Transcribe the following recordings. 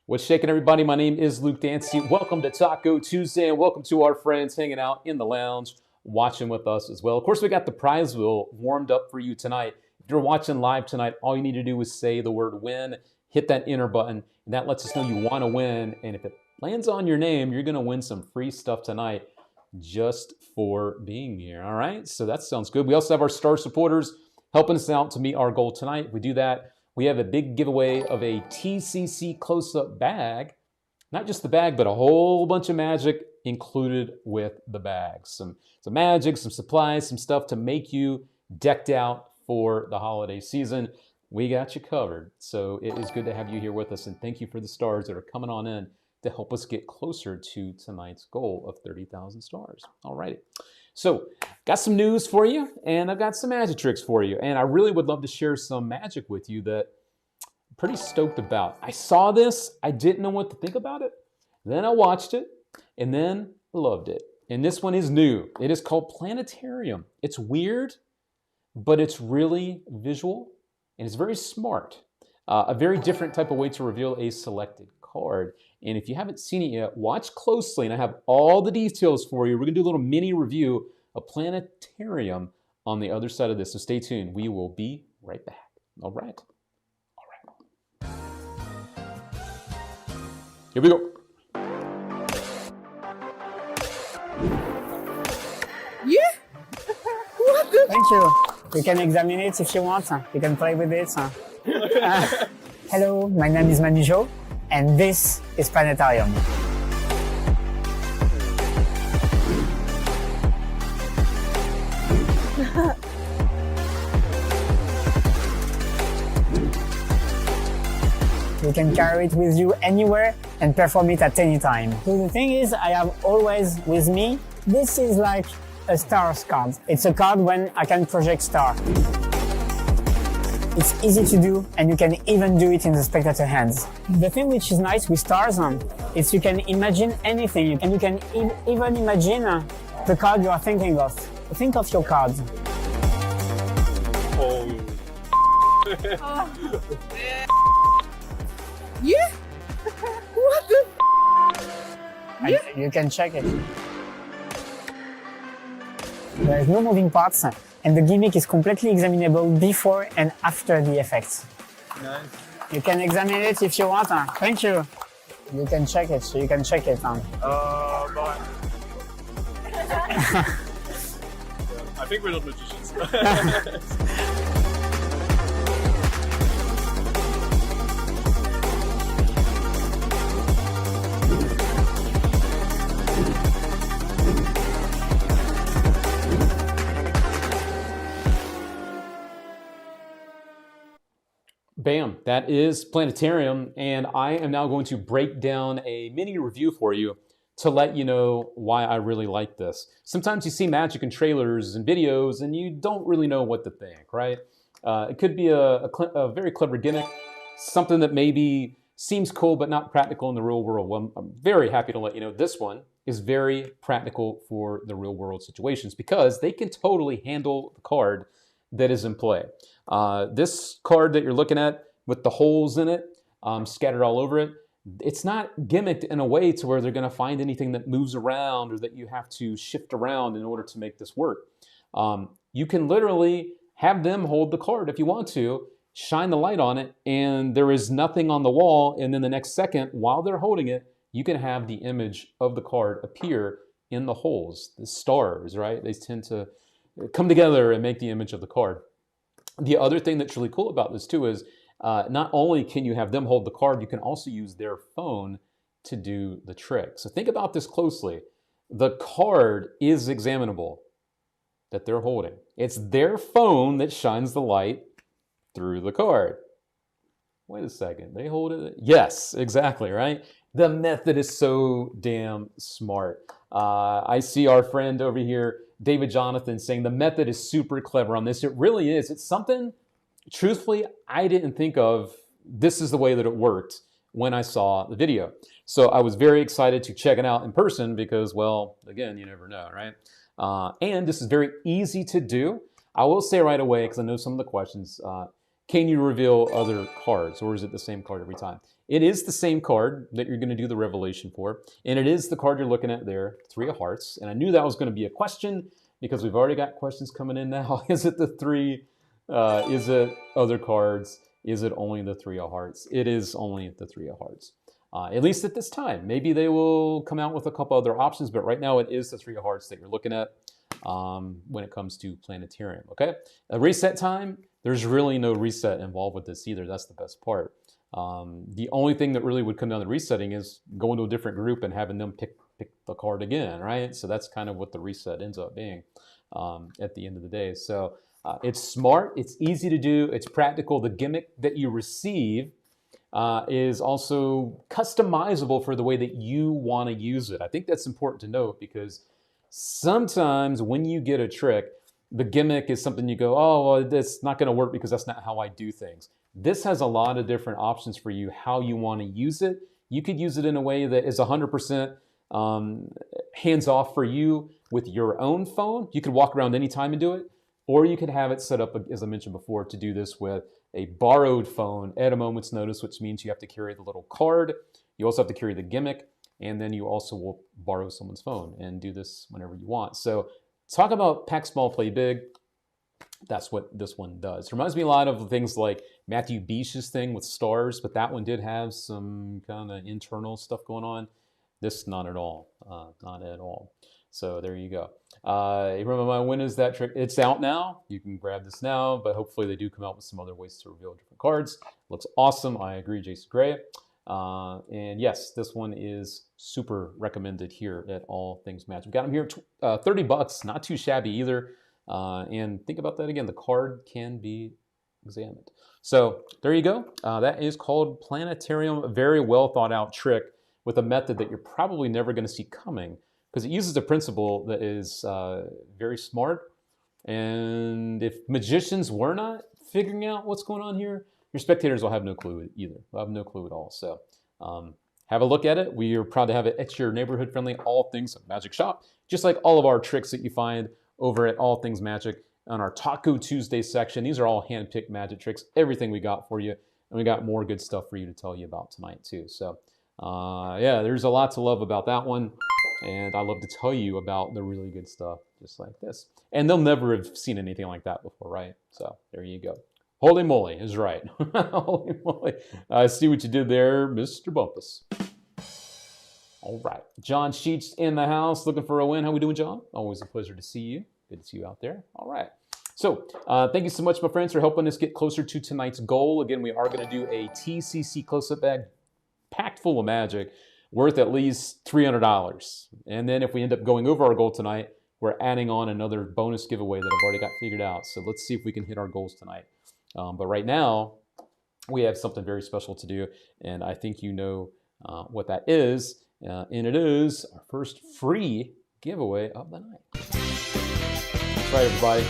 What's shaking, everybody? My name is Luke Dancy. Welcome to Taco Tuesday, and welcome to our friends hanging out in the lounge, watching with us as well. Of course, we got the prize wheel warmed up for you tonight. If you're watching live tonight, all you need to do is say the word win, hit that enter button, and that lets us know you want to win. And if it lands on your name, you're going to win some free stuff tonight just for being here. All right, so that sounds good. We also have our star supporters helping us out to meet our goal tonight. If we do that, we have a big giveaway of a TCC close-up bag. Not just the bag, but a whole bunch of magic included with the bag. Some magic, some supplies, some stuff to make you decked out for the holiday season. We got you covered. So it is good to have you here with us, and thank you for the stars that are coming on in to help us get closer to tonight's goal of 30,000 stars. All righty. So, got some news for you, and I've got some magic tricks for you. And I really would love to share some magic with you that I'm pretty stoked about. I saw this, I didn't know what to think about it. Then I watched it, and then loved it. And this one is new. It is called Planetarium. It's weird, but it's really visual, and it's very smart. A very different type of way to reveal a selected card. And if you haven't seen it yet, watch closely, and I have all the details for you. We're going to do a little mini review of Planetarium on the other side of this, so stay tuned. We will be right back. All right. Here we go. Yeah? What the? Thank you. You can examine it if you want. You can play with it. Hello, my name is Manijo, and this is Planetarium. You can carry it with you anywhere and perform it at any time. So the thing is, I have always with me, this is like a stars card. It's a card when I can project star. It's easy to do, and you can even do it in the spectator hands. The thing which is nice with stars is you can imagine anything, and you can even imagine the card you are thinking of. Think of your card. Yeah? What the? And you can check it. There is no moving parts, and the gimmick is completely examinable before and after the effects. Nice. You can examine it if you want. Thank you. You can check it, so you can check it. Bye. I think we're not magicians. Bam, that is Planetarium, and I am now going to break down a mini review for you to let you know why I really like this. Sometimes you see magic in trailers and videos, and you don't really know what to think, right? It could be a very clever gimmick, something that maybe seems cool but not practical in the real world. Well, I'm very happy to let you know this one is very practical for the real world situations because they can totally handle the card that is in play. This card that you're looking at with the holes in it, scattered all over it, it's not gimmicked in a way to where they're going to find anything that moves around or that you have to shift around in order to make this work. You can literally have them hold the card if you want to, shine the light on it, and there is nothing on the wall, and then the next second, while they're holding it, you can have the image of the card appear in the holes, the stars, right? They tend to come together and make the image of the card. The other thing that's really cool about this too is not only can you have them hold the card, you can also use their phone to do the trick. So think about this closely. The card is examinable that they're holding. It's their phone that shines the light through the card. Wait a second, they hold it? Yes, exactly, right? The method is so damn smart. I see our friend over here, David Jonathan, saying the method is super clever on this. It really is. It's something, truthfully, I didn't think of. This is the way that it worked when I saw the video. So I was very excited to check it out in person because, well, again, you never know, right? And this is very easy to do. I will say right away, because I know some of the questions, can you reveal other cards, or is it the same card every time? It is the same card that you're going to do the revelation for, and it is the card you're looking at there, Three of Hearts. And I knew that was going to be a question because we've already got questions coming in now. Is it the three? Is it other cards? Is it only the Three of Hearts? It is only the Three of Hearts. At least at this time. Maybe they will come out with a couple other options, but right now it is the Three of Hearts that you're looking at when it comes to Planetarium, okay? A reset time, there's really no reset involved with this either. That's the best part. The only thing that really would come down to resetting is going to a different group and having them pick the card again, right? So that's kind of what the reset ends up being at the end of the day. So it's smart, it's easy to do, it's practical. The gimmick that you receive is also customizable for the way that you want to use it. I think that's important to note because sometimes when you get a trick, the gimmick is something you go, oh, well, that's not going to work because that's not how I do things. This has a lot of different options for you, how you want to use it. You could use it in a way that is 100% hands-off for you with your own phone. You could walk around anytime and do it, or you could have it set up, as I mentioned before, to do this with a borrowed phone at a moment's notice, which means you have to carry the little card. You also have to carry the gimmick, and then you also will borrow someone's phone and do this whenever you want. So talk about pack small, play big. That's what this one does. It reminds me a lot of things like Matthew Beach's thing with stars, but that one did have some kind of internal stuff going on. This, not at all. Not at all. So there you go. Remember, when is that trick? It's out now. You can grab this now, but hopefully they do come out with some other ways to reveal different cards. Looks awesome. I agree, Jason Gray. And yes, this one is super recommended here at All Things Magic. We got them here, $30, not too shabby either. And think about that again, the card can be examined. So there you go. That is called Planetarium, a very well thought out trick with a method that you're probably never going to see coming because it uses a principle that is very smart. And if magicians were not figuring out what's going on here, your spectators will have no clue either. They'll have no clue at all. So have a look at it. We are proud to have it at your neighborhood friendly All Things Magic shop, just like all of our tricks that you find over at All Things Magic on our Taco Tuesday section. These are all hand-picked magic tricks, everything we got for you. And we got more good stuff for you to tell you about tonight too. So yeah, there's a lot to love about that one. And I love to tell you about the really good stuff just like this. And they'll never have seen anything like that before, right? So there you go. Holy moly is right. Holy moly. I see what you did there, Mr. Bumpus. All right. John Sheets in the house looking for a win. How we doing, John? Always a pleasure to see you. Good to see you out there. All right. So thank you so much, my friends, for helping us get closer to tonight's goal. Again, we are going to do a TCC close-up bag packed full of magic worth at least $300. And then if we end up going over our goal tonight, we're adding on another bonus giveaway that I've already got figured out. So let's see if we can hit our goals tonight. But right now, we have something very special to do, and I think you know what that is. And it is our first free giveaway of the night. That's right, everybody.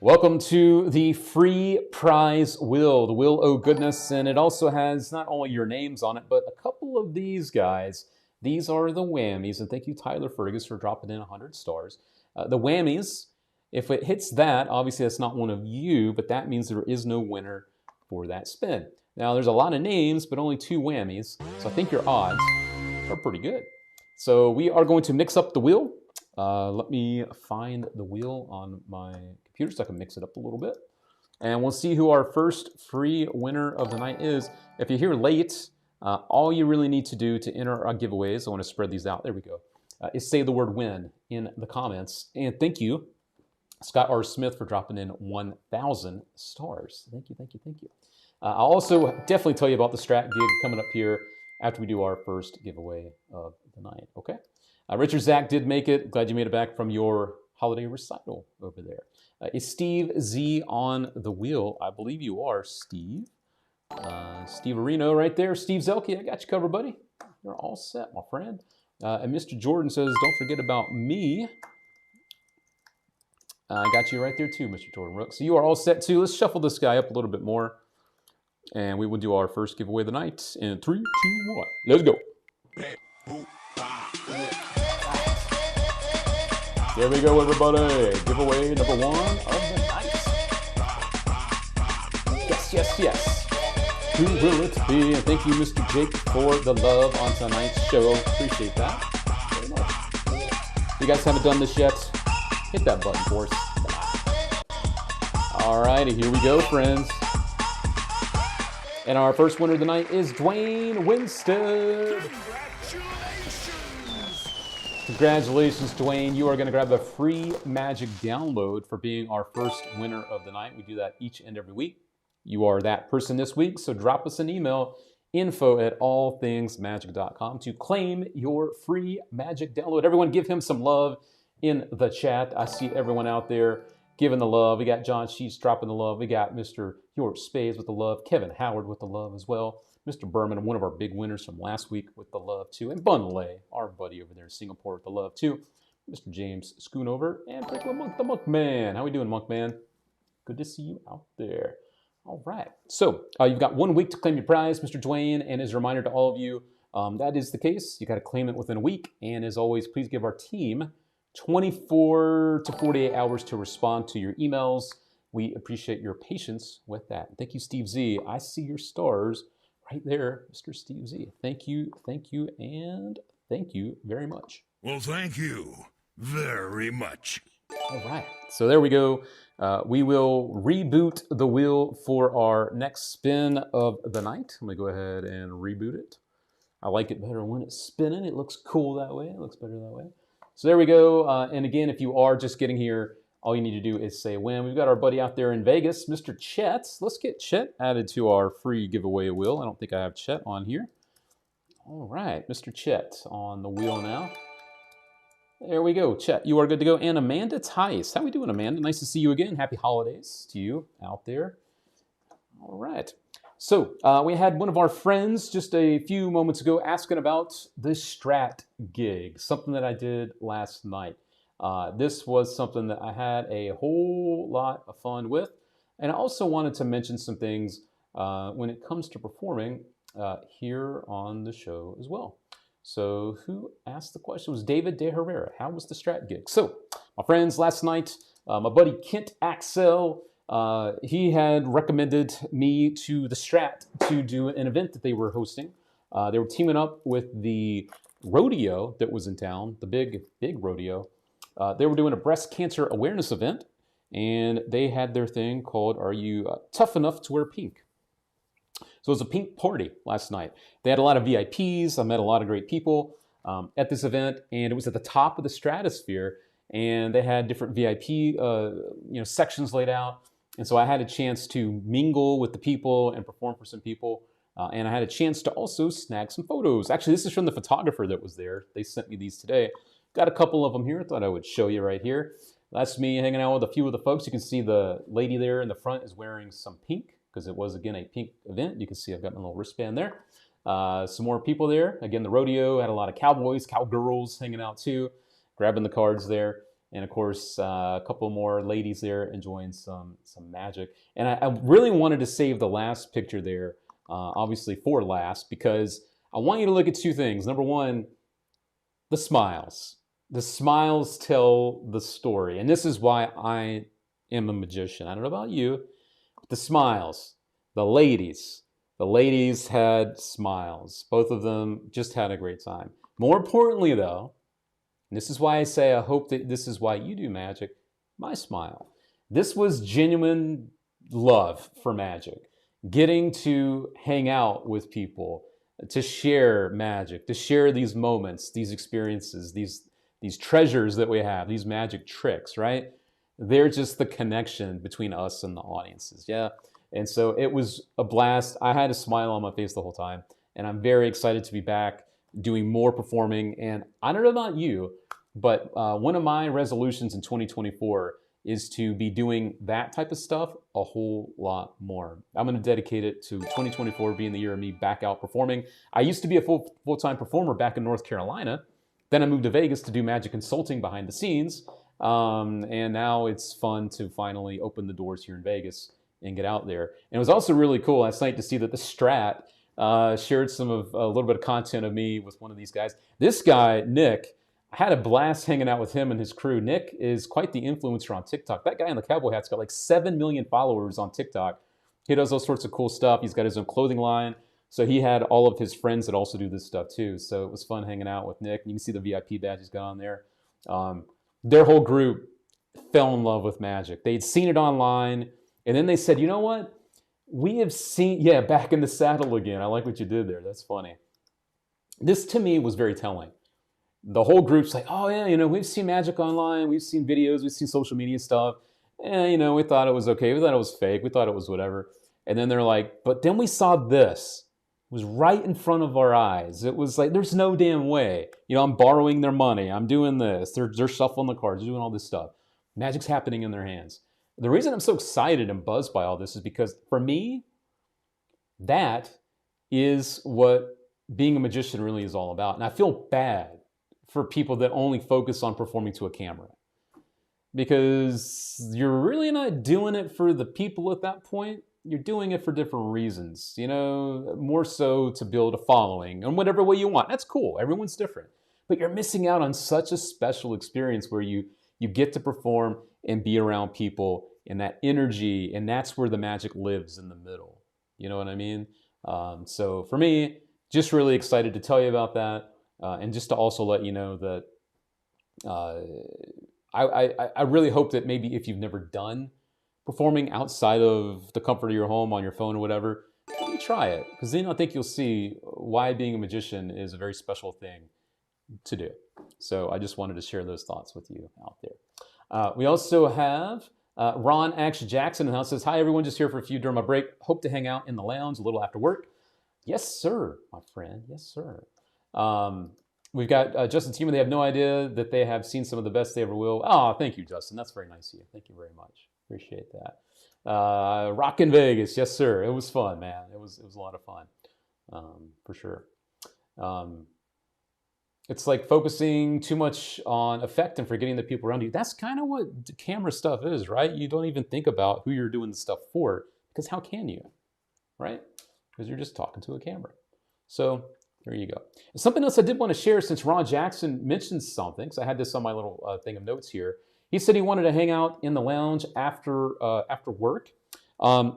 Welcome to the free prize wheel, the Wheel O' Goodness, and it also has not only your names on it, but a couple of these guys. These are the whammies, and thank you, Tyler Fergus, for dropping in 100 stars. The whammies, if it hits that, obviously that's not one of you, but that means there is no winner for that spin. Now, there's a lot of names, but only 2 whammies, so I think your odds are pretty good. So we are going to mix up the wheel. Let me find the wheel on my computer so I can mix it up a little bit. And we'll see who our first free winner of the night is. If you're here late, all you really need to do to enter our giveaways, I want to spread these out, there we go, is say the word win in the comments. And thank you, Scott R. Smith, for dropping in 1,000 stars. Thank you, thank you, thank you. I'll also definitely tell you about the strat gig coming up here after we do our first giveaway of the night, okay? Richard Zach did make it. Glad you made it back from your holiday recital over there. Is Steve Z on the wheel? I believe you are, Steve. Steve Areno right there. Steve Zelke, I got you covered, buddy. You're all set, my friend. And Mr. Jordan says, don't forget about me. I got you right there too, Mr. Jordan Rook. So you are all set too. Let's shuffle this guy up a little bit more. And we will do our first giveaway of the night in 3, 2, 1. Let's go. Here we go, everybody. Giveaway number 1 of the night. yes, yes. Who will it be? And thank you, Mr. Jake, for the love on tonight's show. Appreciate that very much. If you guys haven't done this yet, hit that button for us. Alrighty, here we go, friends. And our first winner tonight is Dwayne Winstead. Congratulations, Dwayne. You are going to grab a free Magic download for being our first winner of the night. We do that each and every week. You are that person this week, so drop us an email, info@allthingsmagic.com, to claim your free Magic download. Everyone give him some love in the chat. I see everyone out there giving the love. We got John Sheets dropping the love. We got Mr. York Spades with the love. Kevin Howard with the love as well. Mr. Berman, one of our big winners from last week, with the love too. And Bun Lay, our buddy over there in Singapore, with the love too. Mr. James Schoonover and Franklin Monk, the Monk Man. How we doing, Monk Man? Good to see you out there. All right. So you've got 1 week to claim your prize, Mr. Dwayne. And as a reminder to all of you, that is the case. You got to claim it within a week. And as always, please give our team 24 to 48 hours to respond to your emails. We appreciate your patience with that. Thank you, Steve Z. I see your stars right there, Mr. Steve Z. Thank you, and thank you very much. Well, thank you very much. All right, so there we go. We will reboot the wheel for our next spin of the night. I'm gonna go ahead and reboot it. I like it better when it's spinning. It looks cool that way. It looks better that way. So there we go. And again, if you are just getting here, all you need to do is say when. We've got our buddy out there in Vegas, Mr. Chet. Let's get Chet added to our free giveaway wheel. I don't think I have Chet on here. All right, Mr. Chet on the wheel now. There we go, Chet. You are good to go. And Amanda Tice. How we doing, Amanda? Nice to see you again. Happy holidays to you out there. All right. So we had one of our friends just a few moments ago asking about the Strat gig, something that I did last night. This was something that I had a whole lot of fun with. And I also wanted to mention some things when it comes to performing here on the show as well. So who asked the question? It was David De Herrera. How was the Strat gig? So my friends, last night, my buddy Kent Axel, he had recommended me to the Strat to do an event that they were hosting. They were teaming up with the rodeo that was in town, the big rodeo. They were doing a breast cancer awareness event, and they had their thing called Are You Tough Enough to Wear Pink? So it was a pink party last night. They had a lot of VIPs. I met a lot of great people at this event, and it was at the top of the stratosphere, and they had different VIP sections laid out. And so I had a chance to mingle with the people and perform for some people. And I had a chance to also snag some photos. Actually, this is from the photographer that was there. They sent me these today. Got a couple of them here. I thought I would show you right here. That's me hanging out with a few of the folks. You can see the lady there in the front is wearing some pink because it was, again, a pink event. You can see I've got my little wristband there. Some more people there. Again, the rodeo had a lot of cowboys, cowgirls hanging out too, grabbing the cards there. And of course, a couple more ladies there enjoying some magic. And I really wanted to save the last picture there, obviously for last, because I want you to look at two things. Number one, the smiles. The smiles tell the story. And this is why I am a magician. I don't know about you, but the smiles, the ladies had smiles. Both of them just had a great time. More importantly, though, and this is why I say I hope that this is why you do magic, my smile. This was genuine love for magic. Getting to hang out with people, to share magic, to share these moments, these experiences, these treasures that we have, these magic tricks, right? They're just the connection between us and the audiences, yeah? And so it was a blast. I had a smile on my face the whole time, and I'm very excited to be back doing more performing. And I don't know about you, but one of my resolutions in 2024 is to be doing that type of stuff a whole lot more. I'm going to dedicate it to 2024 being the year of me back out performing. I used to be a full-time performer back in North Carolina. Then I moved to Vegas to do magic consulting behind the scenes. And now it's fun to finally open the doors here in Vegas and get out there. And it was also really cool last night to see that the Strat shared a little bit of content of me with one of these guys. This guy, Nick, I had a blast hanging out with him and his crew. Nick is quite the influencer on TikTok. That guy in the cowboy hat's got like 7 million followers on TikTok. He does all sorts of cool stuff. He's got his own clothing line. So he had all of his friends that also do this stuff too. So it was fun hanging out with Nick. You can see the VIP badge he's got on there. Their whole group fell in love with Magic. They'd seen it online, and then they said, you know what? We have seen, yeah, back in the saddle again. I like what you did there. That's funny. This to me was very telling. The whole group's like, oh yeah, we've seen Magic online. We've seen videos. We've seen social media stuff. And, we thought it was okay. We thought it was fake. We thought it was whatever. And then they're like, but then we saw this. It was right in front of our eyes. It was like, there's no damn way. I'm borrowing their money. I'm doing this. They're shuffling the cards. They're doing all this stuff. Magic's happening in their hands. The reason I'm so excited and buzzed by all this is because for me, that is what being a magician really is all about. And I feel bad for people that only focus on performing to a camera, because you're really not doing it for the people at that point. You're doing it for different reasons, more so to build a following in whatever way you want. That's cool. Everyone's different. But you're missing out on such a special experience where you get to perform and be around people and that energy, and that's where the magic lives, in the middle. You know what I mean? So for me, just really excited to tell you about that, and just to also let you know that I really hope that maybe if you've never done performing outside of the comfort of your home on your phone or whatever, you try it, because then I think you'll see why being a magician is a very special thing to do. So I just wanted to share those thoughts with you out there. We also have Ron X Jackson in the house. Says, hi everyone, just here for a few during my break. Hope to hang out in the lounge a little after work. Yes sir, my friend, yes sir. We've got Justin Teeman. They have no idea that they have seen some of the best they ever will. Oh, thank you, Justin. That's very nice of you. Thank you very much. Appreciate that. Rockin' Vegas. Yes, sir. It was fun, man. It was a lot of fun, for sure. It's like focusing too much on effect and forgetting the people around you. That's kind of what camera stuff is, right? You don't even think about who you're doing the stuff for, because how can you, right? Because you're just talking to a camera. So there you go. Something else I did want to share, since Ron Jackson mentioned something, because I had this on my little thing of notes here. He said he wanted to hang out in the lounge after work.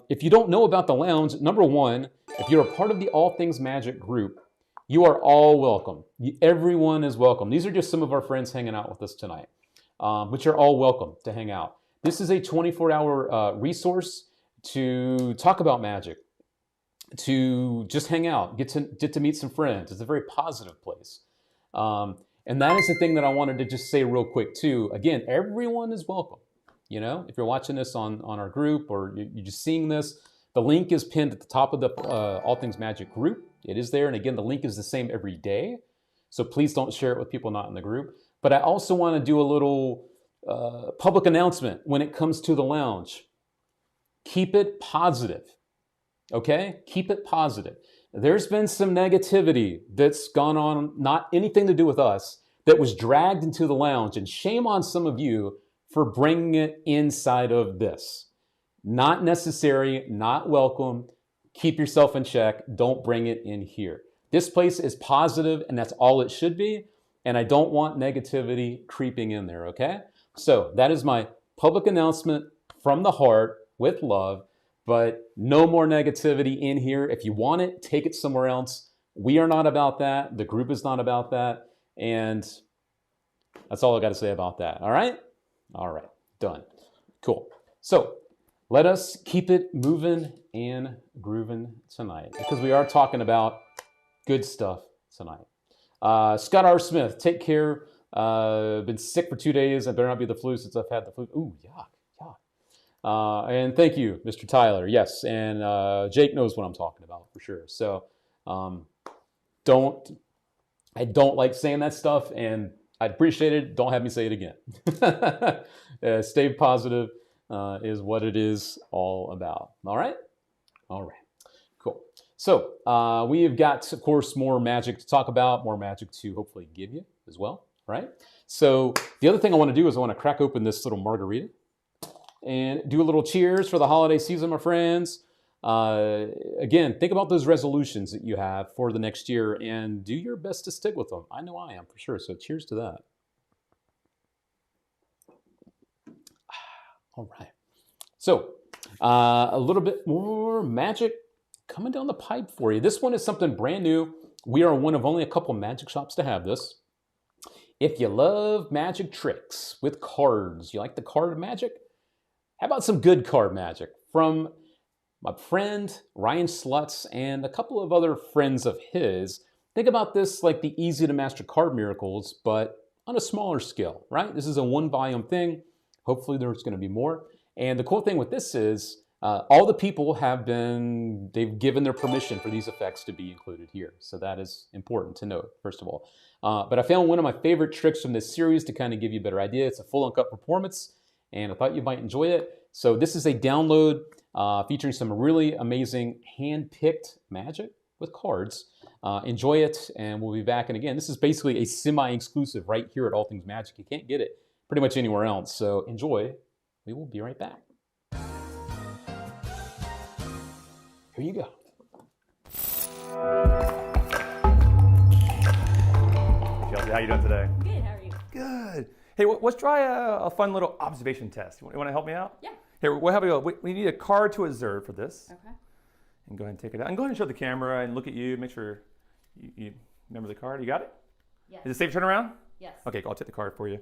If you don't know about the lounge, number one, if you're a part of the All Things Magic group, you are all welcome. Everyone is welcome. These are just some of our friends hanging out with us tonight, but you're all welcome to hang out. This is a 24-hour resource to talk about magic, to just hang out, get to meet some friends. It's a very positive place. And that is the thing that I wanted to just say real quick too. Again, everyone is welcome. If you're watching this on our group, or you're just seeing this, the link is pinned at the top of the All Things Magic group. It is there. And again, the link is the same every day. So please don't share it with people not in the group. But I also want to do a little public announcement when it comes to the lounge. Keep it positive. Okay? Keep it positive. There's been some negativity that's gone on, not anything to do with us, that was dragged into the lounge. And shame on some of you for bringing it inside of this. Not necessary, not welcome. Keep yourself in check. Don't bring it in here. This place is positive, and that's all it should be. And I don't want negativity creeping in there, okay? So that is my public announcement from the heart with love. But no more negativity in here. If you want it, take it somewhere else. We are not about that. The group is not about that. And that's all I got to say about that. All right? All right. Done. Cool. So let us keep it moving and grooving tonight, because we are talking about good stuff tonight. Scott R. Smith, take care. Been sick for 2 days. I better not be the flu since I've had the flu. Ooh, yuck. And thank you, Mr. Tyler. Yes, and Jake knows what I'm talking about for sure. So I don't like saying that stuff, and I'd appreciate it. Don't have me say it again. Stay positive is what it is all about. All right? All right. Cool. So we have got, of course, more magic to talk about, more magic to hopefully give you as well, right? So the other thing I want to do is I want to crack open this little margarita and do a little cheers for the holiday season, my friends. Again, think about those resolutions that you have for the next year and do your best to stick with them. I know I am for sure. So cheers to that. All right. So A little bit more magic coming down the pipe for you. This one is something brand new. We are one of only a couple magic shops to have this. If you love magic tricks with cards, you like the card magic? How about some good card magic from my friend Ryan Slutz and a couple of other friends of his? Think about this like the easy to master card miracles, but on a smaller scale, right? This is a 1-volume thing. Hopefully there's going to be more. And the cool thing with this is all the people they've given their permission for these effects to be included here. So that is important to note, first of all. But I found one of my favorite tricks from this series to kind of give you a better idea. It's a full uncut performance, and I thought you might enjoy it. So this is a download featuring some really amazing hand-picked magic with cards. Enjoy it, and we'll be back. And again, this is basically a semi-exclusive right here at All Things Magic. You can't get it pretty much anywhere else. So enjoy. We will be right back. Here you go. Chelsea, how you doing today? Good, how are you? Good. Hey, let's try a fun little observation test. You want to help me out? Yeah. Here, we'll have you. We need a card to observe for this. Okay. And go ahead and take it out. And go ahead and show the camera and look at you. Make sure you remember the card. You got it? Yes. Is it safe to turn around? Yes. Okay, I'll take the card for you.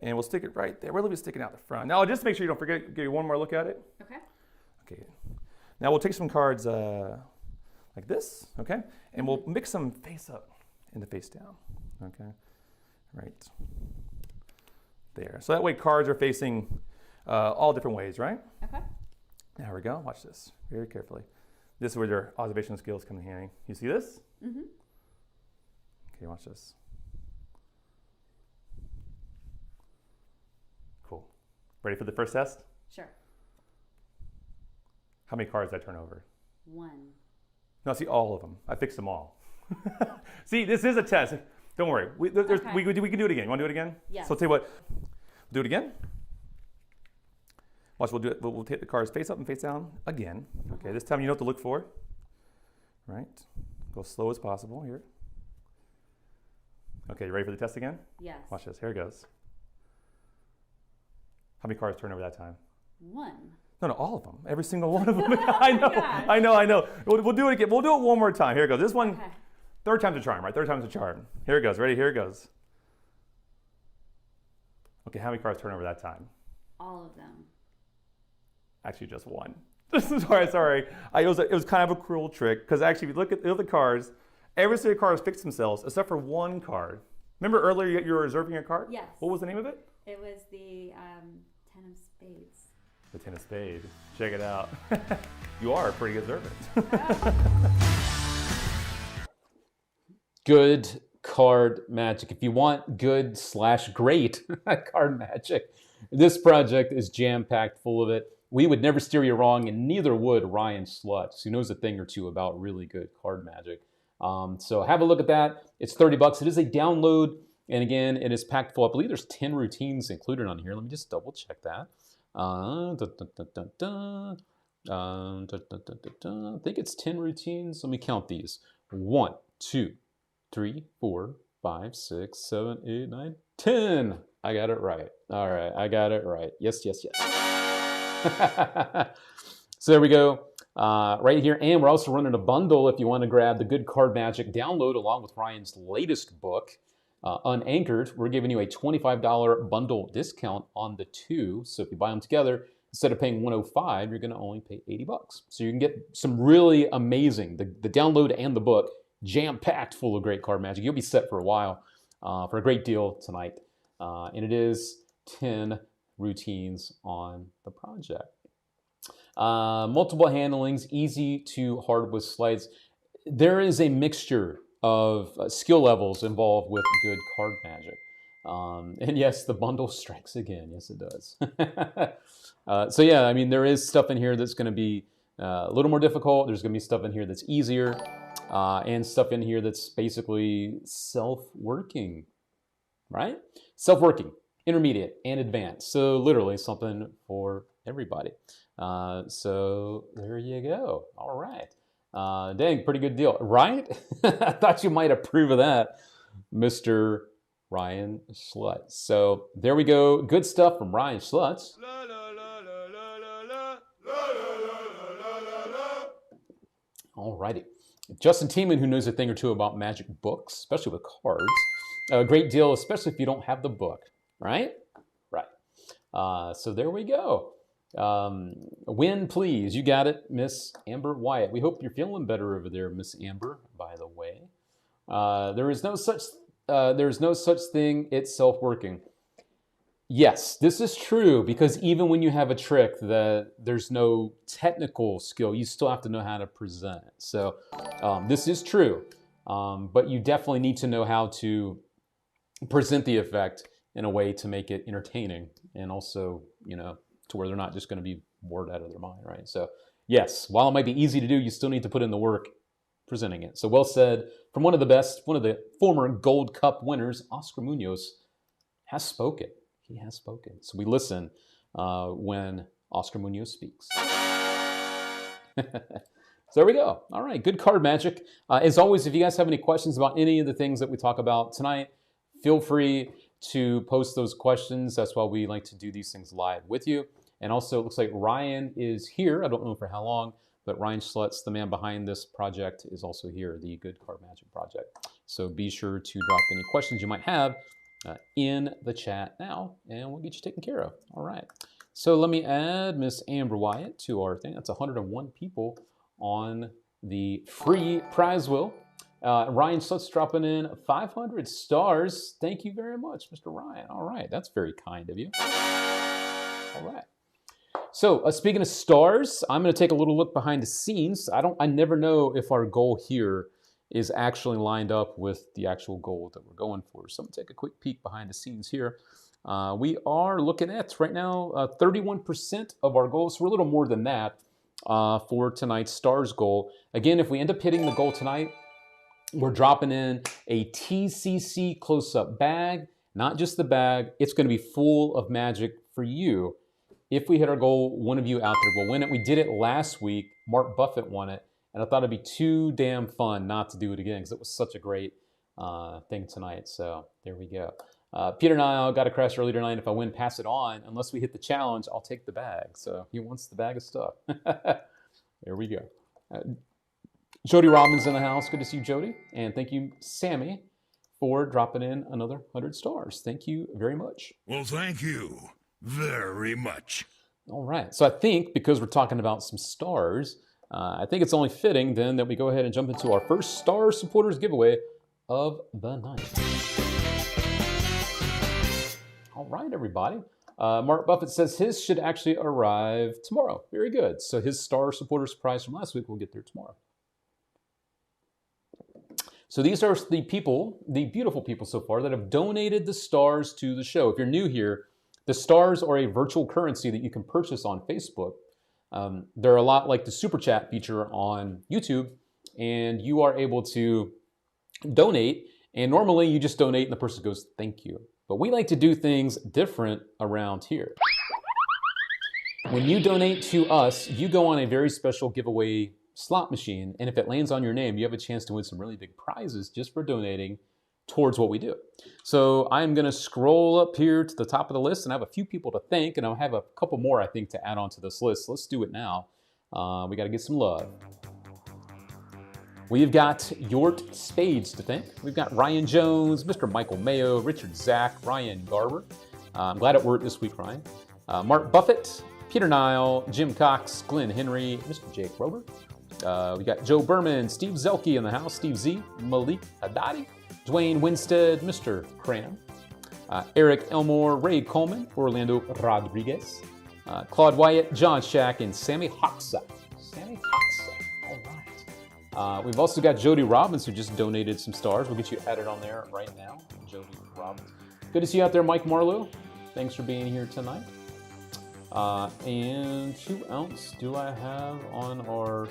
And we'll stick it right there. We'll leave it sticking out the front. Now, just to make sure you don't forget, give you one more look at it. Okay. Okay. Now we'll take some cards like this, okay? And we'll mix them face up and the face down, okay? Right there. So that way cards are facing all different ways, right? Okay. There we go. Watch this very carefully. This is where your observational skills come in handy. You see this? Mm-hmm. Okay, watch this. Cool. Ready for the first test? Sure. How many cards did I turn over? 1. No, see, all of them. I fixed them all. See, this is a test. Don't worry. We can do it again. You want to do it again? Yes. So I'll tell you what. Do it again. Watch, we'll do it. We'll take the cards face up and face down again. Okay, this time you know what to look for. Right? Go slow as possible here. Okay, you ready for the test again? Yes. Watch this. Here it goes. How many cards turn over that time? 1. No, all of them. Every single one of them. I know. gosh. I know. We'll do it again. We'll do it one more time. Here it goes. This one, Okay. third time's a charm, right? Third time's a charm. Here it goes. Ready? Here it goes. Okay, how many cards turn over that time? All of them. Actually, just one. Sorry. It was kind of a cruel trick because actually, if you look at the cards, every single card has fixed themselves except for one card. Remember earlier you were reserving a card? Yes. What was the name of it? It was the 10 of spades. The 10 of spades. Check it out. You are a pretty observant. Good card magic. If you want good/great card magic, this project is jam-packed full of it. We would never steer you wrong, and neither would Ryan Slutz, who knows a thing or two about really good card magic. So have a look at that. It's $30. It is a download, and again, it is packed full. I believe there's 10 routines included on here. Let me just double check that. I think it's 10 routines. Let me count these. 1, 2, 3, 4, 5, 6, 7, 8, 9, 10. I got it right. All right, I got it right. Yes. So there we go. Right here. And we're also running a bundle if you want to grab the Good Card Magic download along with Ryan's latest book, Unanchored. We're giving you a $25 bundle discount on the two. So if you buy them together, instead of paying $105, you're going to only pay $80. So you can get some really amazing, the download and the book, jam-packed full of great card magic. You'll be set for a while for a great deal tonight. And it is 10 routines on the project. Multiple handlings, easy to hard with slides. There is a mixture of skill levels involved with good card magic. And yes, the bundle strikes again. Yes, it does. So yeah, I mean, there is stuff in here that's going to be a little more difficult. There's going to be stuff in here that's easier. And stuff in here that's basically self-working, right? Self-working, intermediate, and advanced. So literally something for everybody. So there you go. All right. Dang, pretty good deal, right? I thought you might approve of that, Mr. Ryan Slutz. So there we go. Good stuff from Ryan Slutz. La la la la la la la la. Alrighty. Justin Tiemann, who knows a thing or two about magic books, especially with cards. A great deal, especially if you don't have the book, right? Right. So there we go. Win, please. You got it, Miss Amber Wyatt. We hope you're feeling better over there, Miss Amber, by the way. There's no such thing, it's self-working. Yes, this is true, because even when you have a trick that there's no technical skill, you still have to know how to present it. So this is true, but you definitely need to know how to present the effect in a way to make it entertaining, and also, you know, to where they're not just going to be bored out of their mind, right? So yes, while it might be easy to do, you still need to put in the work presenting it. So well said from one of the former Gold Cup winners, Oscar Munoz, has spoken. He has spoken. So we listen when Oscar Munoz speaks. So there we go. All right, good card magic. As always, if you guys have any questions about any of the things that we talk about tonight, feel free to post those questions. That's why we like to do these things live with you. And also, it looks like Ryan is here. I don't know for how long, but Ryan Schlutz, the man behind this project, is also here, the Good Card Magic Project. So be sure to drop any questions you might have in the chat now, and we'll get you taken care of. All right. So let me add Miss Amber Wyatt to our thing. That's 101 people on the free prize wheel. Ryan Schlutz dropping in 500 stars. Thank you very much, Mr. Ryan. All right. That's very kind of you. All right. So speaking of stars, I'm going to take a little look behind the scenes. I never know if our goal here is actually lined up with the actual goal that we're going for. So I'm going to take a quick peek behind the scenes here. We are looking at right now 31% of our goal. So we're a little more than that for tonight's stars goal. Again, if we end up hitting the goal tonight, we're dropping in a TCC close-up bag. Not just the bag, it's going to be full of magic for you. If we hit our goal, one of you out there will win it. We did it last week. Mark Buffett won it. And I thought it'd be too damn fun not to do it again because it was such a great thing tonight. So there we go. Peter and I got a crash earlier tonight. If I win, pass it on. Unless we hit the challenge, I'll take the bag. So he wants the bag of stuff. There we go. Jody Robbins in the house. Good to see you, Jody. And thank you, Sammy, for dropping in another 100 stars. Thank you very much. Well, thank you very much. All right. So I think because we're talking about some stars, I think it's only fitting then that we go ahead and jump into our first Star Supporters giveaway of the night. All right, everybody. Mark Buffett says his should actually arrive tomorrow. Very good. So his Star Supporters prize from last week will get there tomorrow. So these are the people, the beautiful people so far that have donated the stars to the show. If you're new here, the stars are a virtual currency that you can purchase on Facebook. They're a lot like the Super Chat feature on YouTube, and you are able to donate, and normally you just donate and the person goes, thank you. But we like to do things different around here. When you donate to us, you go on a very special giveaway slot machine, and if it lands on your name, you have a chance to win some really big prizes just for donating towards what we do. So I'm going to scroll up here to the top of the list, and I have a few people to thank, and I'll have a couple more, I think, to add on to this list. Let's do it now. We got to get some love. We've got Yort Spades to thank. We've got Ryan Jones, Mr. Michael Mayo, Richard Zach, Ryan Garber. I'm glad it worked this week, Ryan. Mark Buffett, Peter Nile, Jim Cox, Glenn Henry, Mr. Jake Rober. We got Joe Berman, Steve Zelke in the house, Steve Z, Malik Haddadi, Dwayne Winstead, Mr. Cram, Eric Elmore, Ray Coleman, Orlando Rodriguez, Claude Wyatt, John Shack, and Sammy Hoxa. Sammy Hoxa. All right. We've also got Jody Robbins, who just donated some stars. We'll get you added on there right now. Jody Robbins. Good to see you out there, Mike Marlowe. Thanks for being here tonight. And who else do I have on our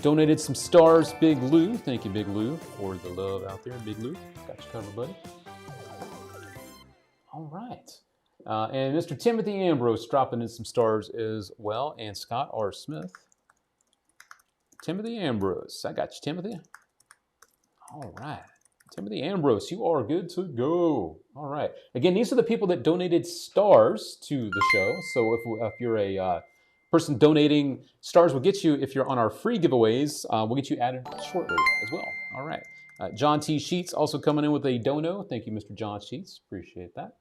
donated some stars? Big Lou. Thank you, Big Lou, for the love out there. Big Lou. Got you covered, buddy. All right. And Mr. Timothy Ambrose dropping in some stars as well. And Scott R. Smith. Timothy Ambrose. I got you, Timothy. All right. Timothy Ambrose, you are good to go. All right. Again, these are the people that donated stars to the show. So if you're a person donating stars will get you, if you're on our free giveaways, we'll get you added shortly as well. All right. John T. Sheets also coming in with a dono. Thank you, Mr. John Sheets. Appreciate that.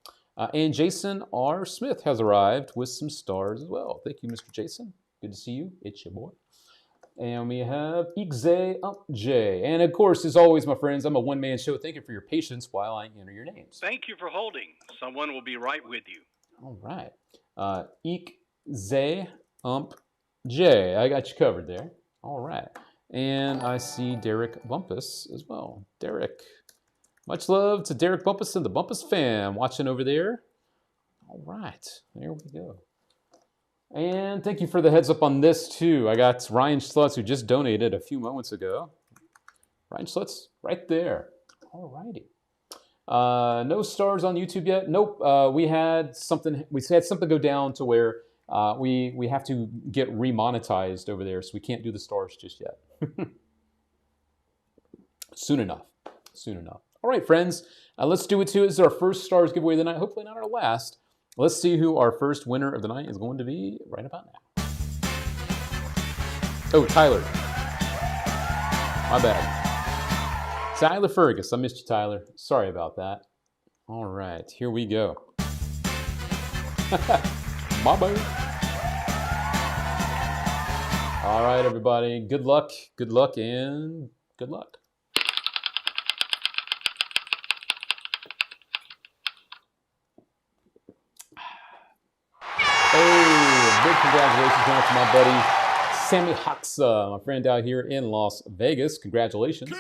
And Jason R. Smith has arrived with some stars as well. Thank you, Mr. Jason. Good to see you. It's your boy. And we have Igze J. And of course, as always, my friends, I'm a one-man show. Thank you for your patience while I enter your names. Thank you for holding. Someone will be right with you. All right. Igze J. I got you covered there. All right. And I see Derek Bumpus as well. Derek. Much love to Derek Bumpus and the Bumpus fam watching over there. All right. There we go. And thank you for the heads up on this too. I got Ryan Schlutz, who just donated a few moments ago. Ryan Schlutz, right there. All righty. No stars on YouTube yet. Nope. We had something go down to where we have to get remonetized over there, so we can't do the stars just yet. Soon enough. Soon enough. All right, friends. Let's do it too. This is our first stars giveaway of the night. Hopefully not our last. Let's see who our first winner of the night is going to be right about now. Oh, Tyler. My bad. Tyler Fergus. I missed you, Tyler. Sorry about that. All right, here we go. My bad. All right, everybody. Good luck, and good luck. Hey, big congratulations going out to my buddy Sammy Hoxa, my friend out here in Las Vegas. Congratulations.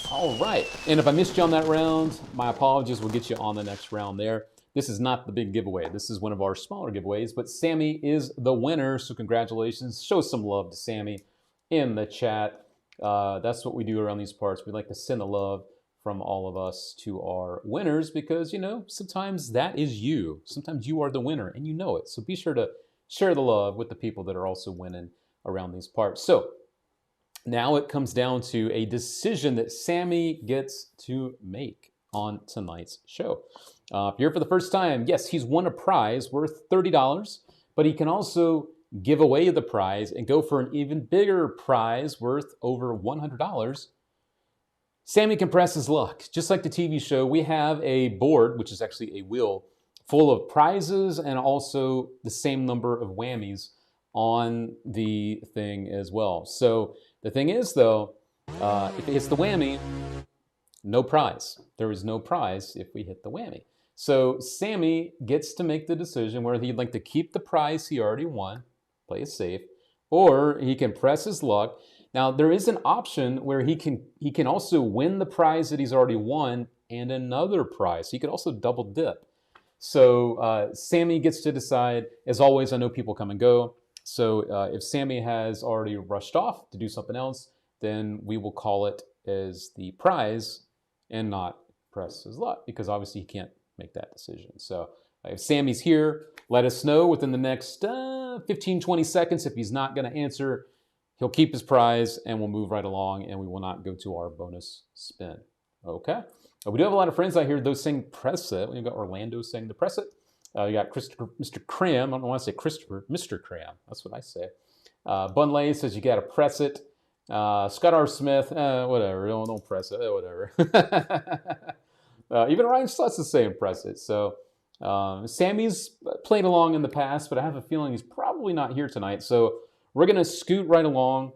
All right. And if I missed you on that round, my apologies. We'll get you on the next round there. This is not the big giveaway. This is one of our smaller giveaways, but Sammy is the winner, so congratulations. Show some love to Sammy in the chat. That's what we do around these parts. We like to send the love from all of us to our winners because, you know, sometimes that is you. Sometimes you are the winner and you know it. So be sure to share the love with the people that are also winning around these parts. So now it comes down to a decision that Sammy gets to make on tonight's show. If you're here for the first time, yes, he's won a prize worth $30, but he can also give away the prize and go for an even bigger prize worth over $100. Sammy can press his luck. Just like the TV show, we have a board, which is actually a wheel, full of prizes and also the same number of whammies on the thing as well. So the thing is, though, if it hits the whammy, no prize. There is no prize if we hit the whammy. So Sammy gets to make the decision whether he'd like to keep the prize he already won, play it safe, or he can press his luck. Now, there is an option where he can also win the prize that he's already won and another prize. He could also double dip. So Sammy gets to decide. As always, I know people come and go. So if Sammy has already rushed off to do something else, then we will call it as the prize and not press his luck because obviously he can't make that decision. So if Sammy's here, let us know within the next 15, 20 seconds. If he's not going to answer, he'll keep his prize and we'll move right along and we will not go to our bonus spin. Okay? We do have a lot of friends out here, those saying press it. We've got Orlando saying to press it. You got Christopher, Mr. Cram. I don't want to say Christopher, Mr. Cram. That's what I say. Bunley says you got to press it. Scott R. Smith, whatever. Don't press it. Whatever. Even Ryan Stutz is saying press it. So Sammy's played along in the past, but I have a feeling he's probably not here tonight. So we're going to scoot right along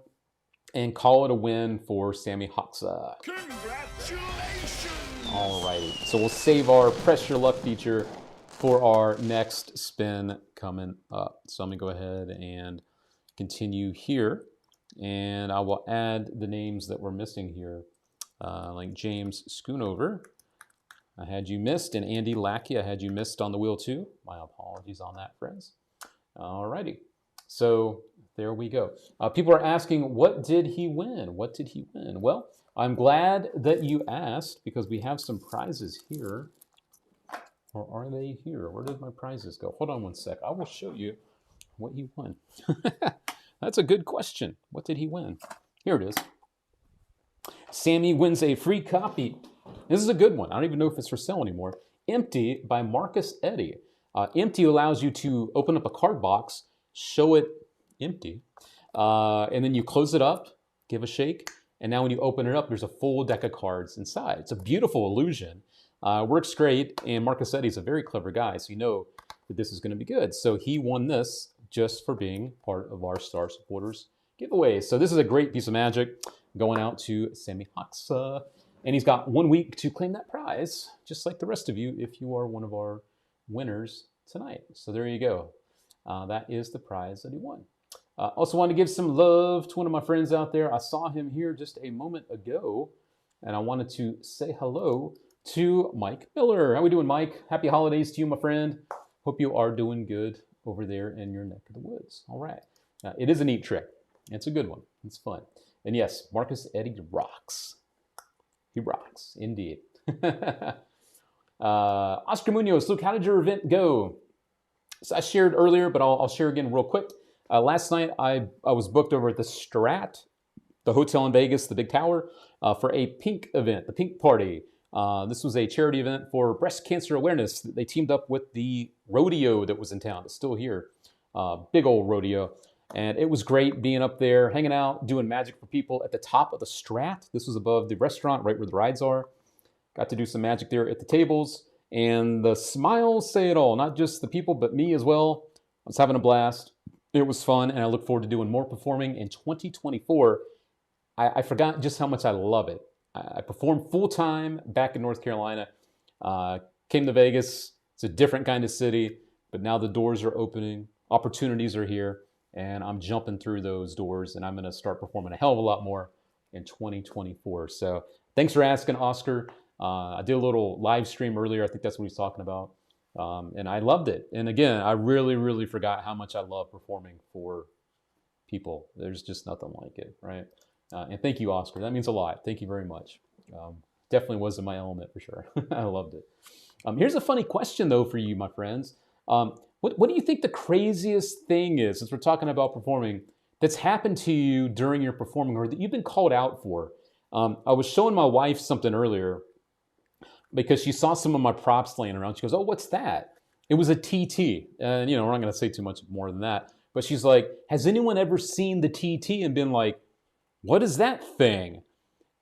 and call it a win for Sammy Hoxa. Congratulations! Alrighty, so we'll save our press your luck feature for our next spin coming up. So I'm gonna go ahead and continue here, and I will add the names that we're missing here, like James Schoonover. I had you missed, and Andy Lackey, I had you missed on the wheel too. My apologies on that, friends. Alrighty, so there we go. People are asking, what did he win? What did he win? Well, I'm glad that you asked because we have some prizes here. Or are they here? Where did my prizes go? Hold on one sec. I will show you what he won. That's a good question. What did he win? Here it is. Sammy wins a free copy. This is a good one. I don't even know if it's for sale anymore. Empty by Marcus Eddy. Empty allows you to open up a card box, show it empty, and then you close it up, give a shake, and now when you open it up, there's a full deck of cards inside. It's a beautiful illusion. Works great, and Marcussetti's a very clever guy, so you know that this is going to be good. So he won this just for being part of our Star Supporters giveaway. So this is a great piece of magic going out to Sammy Hoxa. And he's got 1 week to claim that prize, just like the rest of you, if you are one of our winners tonight. So there you go. That is the prize that he won. Also want to give some love to one of my friends out there. I saw him here just a moment ago, and I wanted to say hello to Mike Miller. How we doing, Mike? Happy holidays to you, my friend. Hope you are doing good over there in your neck of the woods. All right. It is a neat trick. It's a good one. It's fun. And yes, Marcussetti rocks. He rocks, indeed. Oscar Munoz, Luke, how did your event go? So I shared earlier, but I'll share again real quick. Last night, I was booked over at the Strat, the hotel in Vegas, the big tower, for a pink event, the Pink Party. This was a charity event for breast cancer awareness. They teamed up with the rodeo that was in town. It's still here. Big old rodeo. And it was great being up there, hanging out, doing magic for people at the top of the Strat. This was above the restaurant, right where the rides are. Got to do some magic there at the tables. And the smiles say it all. Not just the people, but me as well. I was having a blast. It was fun, and I look forward to doing more performing in 2024. I forgot just how much I love it. I performed full-time back in North Carolina. Came to Vegas. It's a different kind of city, but now the doors are opening. Opportunities are here. And I'm jumping through those doors, and I'm going to start performing a hell of a lot more in 2024. So thanks for asking, Oscar. I did a little live stream earlier. I think that's what he's talking about. And I loved it. And again, I really, really forgot how much I love performing for people. There's just nothing like it, right? And thank you, Oscar. That means a lot. Thank you very much. Definitely was in my element for sure. I loved it. Here's a funny question, though, for you, my friends. What do you think the craziest thing is, since we're talking about performing, that's happened to you during your performing or that you've been called out for? I was showing my wife something earlier because she saw some of my props laying around. She goes, "Oh, what's that?" It was a TT. And, we're not going to say too much more than that. But she's like, "Has anyone ever seen the TT and been like, what is that thing?"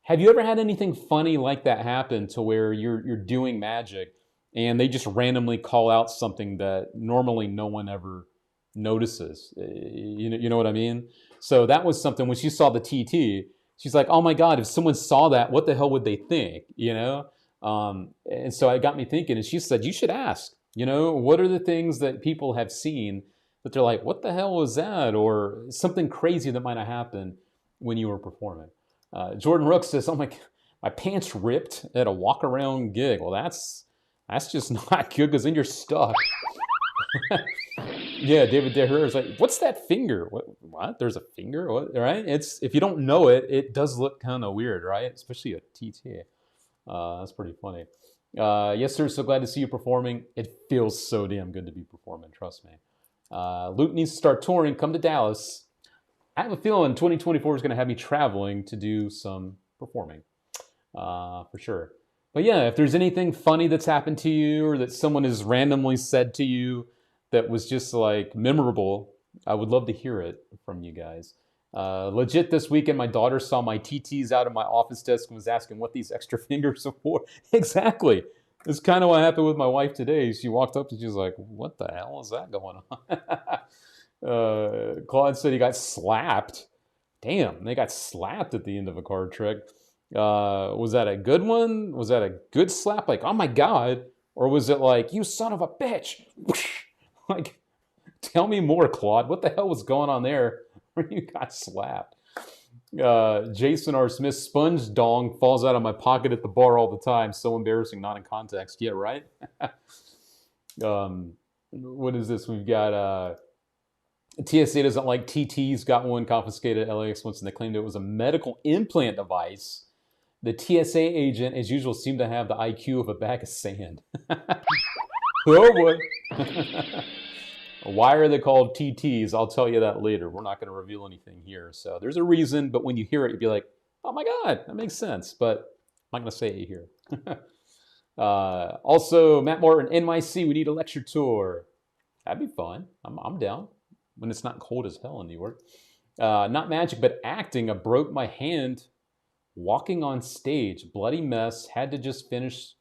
Have you ever had anything funny like that happen to where you're doing magic and they just randomly call out something that normally no one ever notices? You know what I mean? So that was something, when she saw the TT, she's like, "Oh my God, if someone saw that, what the hell would they think?" And so it got me thinking, and she said, "You should ask, what are the things that people have seen that they're like, what the hell was that?" Or something crazy that might have happened when you were performing. Jordan Rook says, "Oh my pants ripped at a walk around gig." Well, that's just not good, because then you're stuck. Yeah, David DeHer is like, "What's that finger?" What? There's a finger? What? Right? It's, if you don't know it, it does look kind of weird, right? Especially a TT. That's pretty funny. Yes, sir. So glad to see you performing. It feels so damn good to be performing. Trust me. Luke needs to start touring. Come to Dallas. I have a feeling 2024 is going to have me traveling to do some performing, for sure. But yeah, if there's anything funny that's happened to you or that someone has randomly said to you that was just like memorable, I would love to hear it from you guys. Legit, this weekend, my daughter saw my TTs out of my office desk and was asking what these extra fingers are for. Exactly. It's kind of what happened with my wife today. She walked up and she was like, "What the hell is that going on?" Claude said he got slapped. Damn, they got slapped at the end of a card trick. Was that a good one? Was that a good slap? Like, "Oh my God." Or was it like, "You son of a bitch"? Like, tell me more, Claude. What the hell was going on there where you got slapped? Jason R. Smith, "Sponge dong falls out of my pocket at the bar all the time. So embarrassing, not in context." Yeah, right? What is this? We've got TSA doesn't like TTs, got one confiscated at LAX once, and they claimed it was a medical implant device. The TSA agent, as usual, seemed to have the IQ of a bag of sand. Oh boy. Why are they called TTs? I'll tell you that later. We're not going to reveal anything here. So there's a reason, but when you hear it, you'll be like, "Oh my God, that makes sense." But I'm not going to say it here. Also, Matt Martin, NYC, we need a lecture tour. That'd be fun. I'm down when it's not cold as hell in New York. Not magic, but acting. I broke my hand walking on stage. Bloody mess. Had to just finish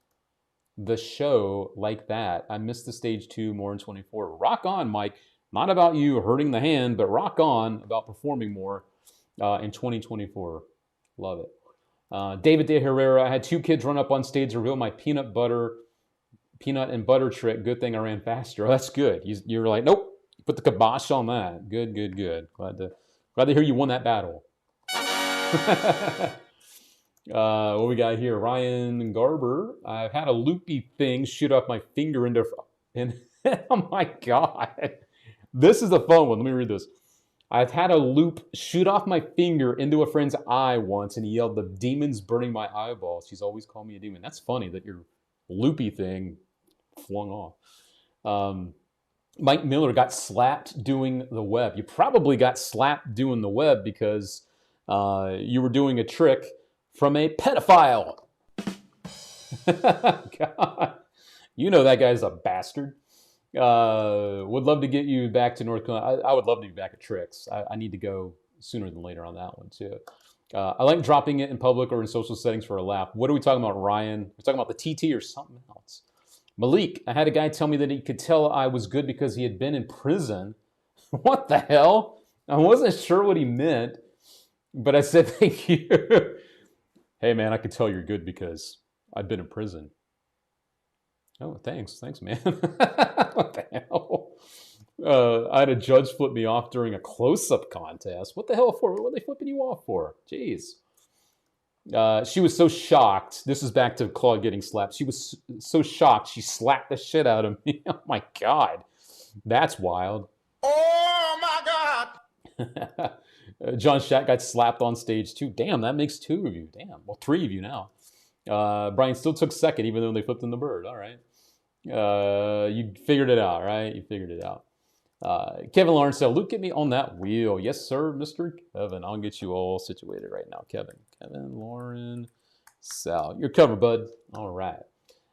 the show like that. I missed the stage 2 more in 24. Rock on, Mike. Not about you hurting the hand, but rock on about performing more in 2024. Love it. David De Herrera, I had 2 kids run up on stage to reveal my peanut and butter trick. Good thing I ran faster. Oh, that's good. You were like, nope. You put the kibosh on that. Good. Glad to hear you won that battle. What we got here? Ryan Garber. I've had a loopy thing shoot off my finger into... oh my God. This is a fun one. Let me read this. I've had a loop shoot off my finger into a friend's eye once, and he yelled, "The demon's burning my eyeball." She's always called me a demon. That's funny that your loopy thing flung off. Mike Miller got slapped doing the web. You probably got slapped doing the web because you were doing a trick from a pedophile. God. You know that guy's a bastard. Would love to get you back to North Carolina. I would love to be back at Tricks. I need to go sooner than later on that one too. I like dropping it in public or in social settings for a laugh. What are we talking about, Ryan? We're talking about the TT or something else. Malik, I had a guy tell me that he could tell I was good because he had been in prison. What the hell? I wasn't sure what he meant, but I said thank you. Hey man, I could tell you're good because I've been in prison. Oh, thanks, man. What the hell? I had a judge flip me off during a close-up contest. What the hell for? What are they flipping you off for? Jeez. She was so shocked. This is back to Claude getting slapped. She was so shocked, she slapped the shit out of me. Oh my God. That's wild. Oh my God! John Shack got slapped on stage too. Damn, that makes 2 of you. Damn. Well, 3 of you now. Brian still took second, even though they flipped in the bird. All right. You figured it out, right? You figured it out. Kevin Lawrence said, "Luke, get me on that wheel." Yes, sir, Mr. Kevin. I'll get you all situated right now, Kevin. Kevin Lauren Sal. You're covered, bud. All right.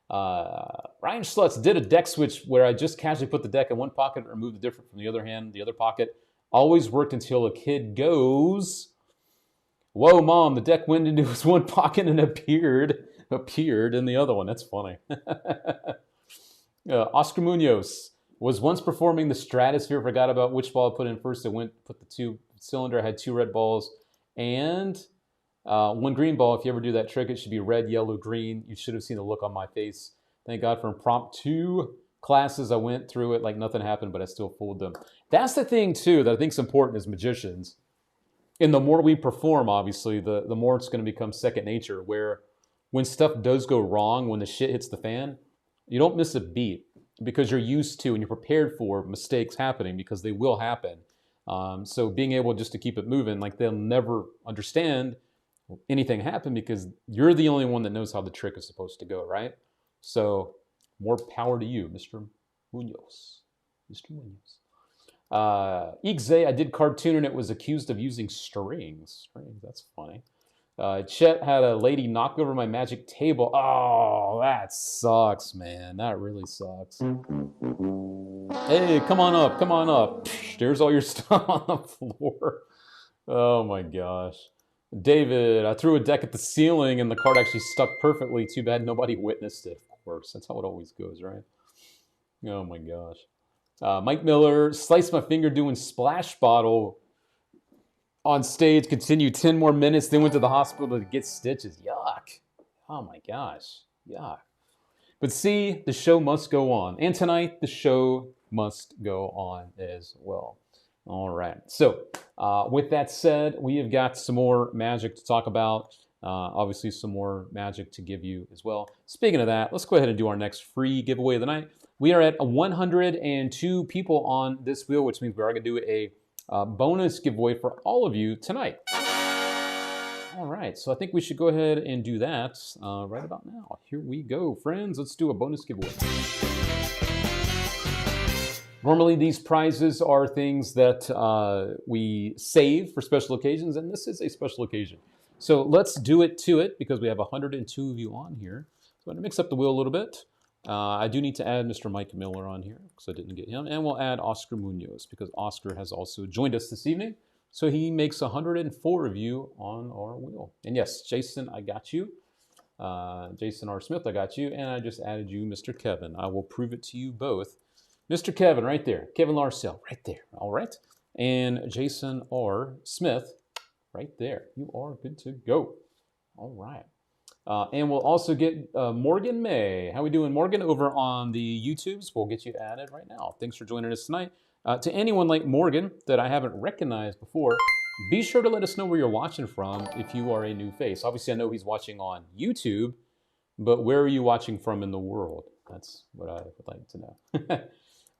Ryan Schlutz did a deck switch where I just casually put the deck in one pocket and removed the different from the other hand, the other pocket. Always worked until a kid goes, "Whoa, Mom, the deck went into his one pocket and appeared in the other one." That's funny. Oscar Munoz was once performing the Stratosphere, forgot about which ball I put in first. I put the 2 cylinder, I had 2 red balls and 1 green ball. If you ever do that trick, it should be red, yellow, green. You should have seen the look on my face. Thank God for impromptu classes. I went through it like nothing happened, but I still fooled them. That's the thing, too, that I think is important as magicians. And the more we perform, obviously, the more it's going to become second nature, where when stuff does go wrong, when the shit hits the fan, you don't miss a beat because you're used to and you're prepared for mistakes happening because they will happen. So being able just to keep it moving, like they'll never understand anything happen because you're the only one that knows how the trick is supposed to go, right? So more power to you, Mr. Munoz. Mr. Munoz. Igze, I did cartoon and it was accused of using strings. That's funny. Chet had a lady knock over my magic table. Oh, that sucks, man. That really sucks. Hey, come on up. There's all your stuff on the floor. Oh my gosh. David, I threw a deck at the ceiling and the card actually stuck perfectly. Too bad nobody witnessed it, of course. That's how it always goes, right? Oh my gosh. Mike Miller, sliced my finger doing splash bottle on stage, continued 10 more minutes, then went to the hospital to get stitches. Yuck. Oh my gosh. Yuck. But see, the show must go on. And tonight, the show must go on as well. All right. So, with that said, we have got some more magic to talk about. Obviously, some more magic to give you as well. Speaking of that, let's go ahead and do our next free giveaway of the night. We are at 102 people on this wheel, which means we are going to do a bonus giveaway for all of you tonight. All right, so I think we should go ahead and do that right about now. Here we go, friends. Let's do a bonus giveaway. Normally, these prizes are things that we save for special occasions, and this is a special occasion. So let's do it to it because we have 102 of you on here. So I'm going to mix up the wheel a little bit. I do need to add Mr. Mike Miller on here because I didn't get him. And we'll add Oscar Munoz because Oscar has also joined us this evening. So he makes 104 of you on our wheel. And yes, Jason, I got you. Jason R. Smith, I got you. And I just added you, Mr. Kevin. I will prove it to you both. Mr. Kevin, right there. Kevin Larcell, right there. All right. And Jason R. Smith, right there. You are good to go. All right. And we'll also get Morgan May. How we doing, Morgan? Over on the YouTubes. We'll get you added right now. Thanks for joining us tonight. To anyone like Morgan that I haven't recognized before, be sure to let us know where you're watching from if you are a new face. Obviously, I know he's watching on YouTube, but where are you watching from in the world? That's what I would like to know.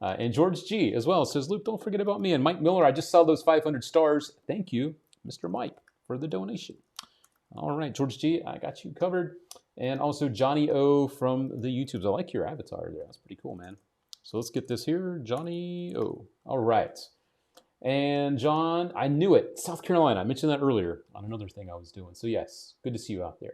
And George G as well says, Luke, don't forget about me. And Mike Miller, I just saw those 500 stars. Thank you, Mr. Mike, for the donation. All right, George G, I got you covered. And also Johnny O from the YouTubes. I like your avatar there. That's pretty cool, man. So let's get this here. Johnny O. All right. And John, I knew it. South Carolina. I mentioned that earlier on another thing I was doing. So yes, good to see you out there.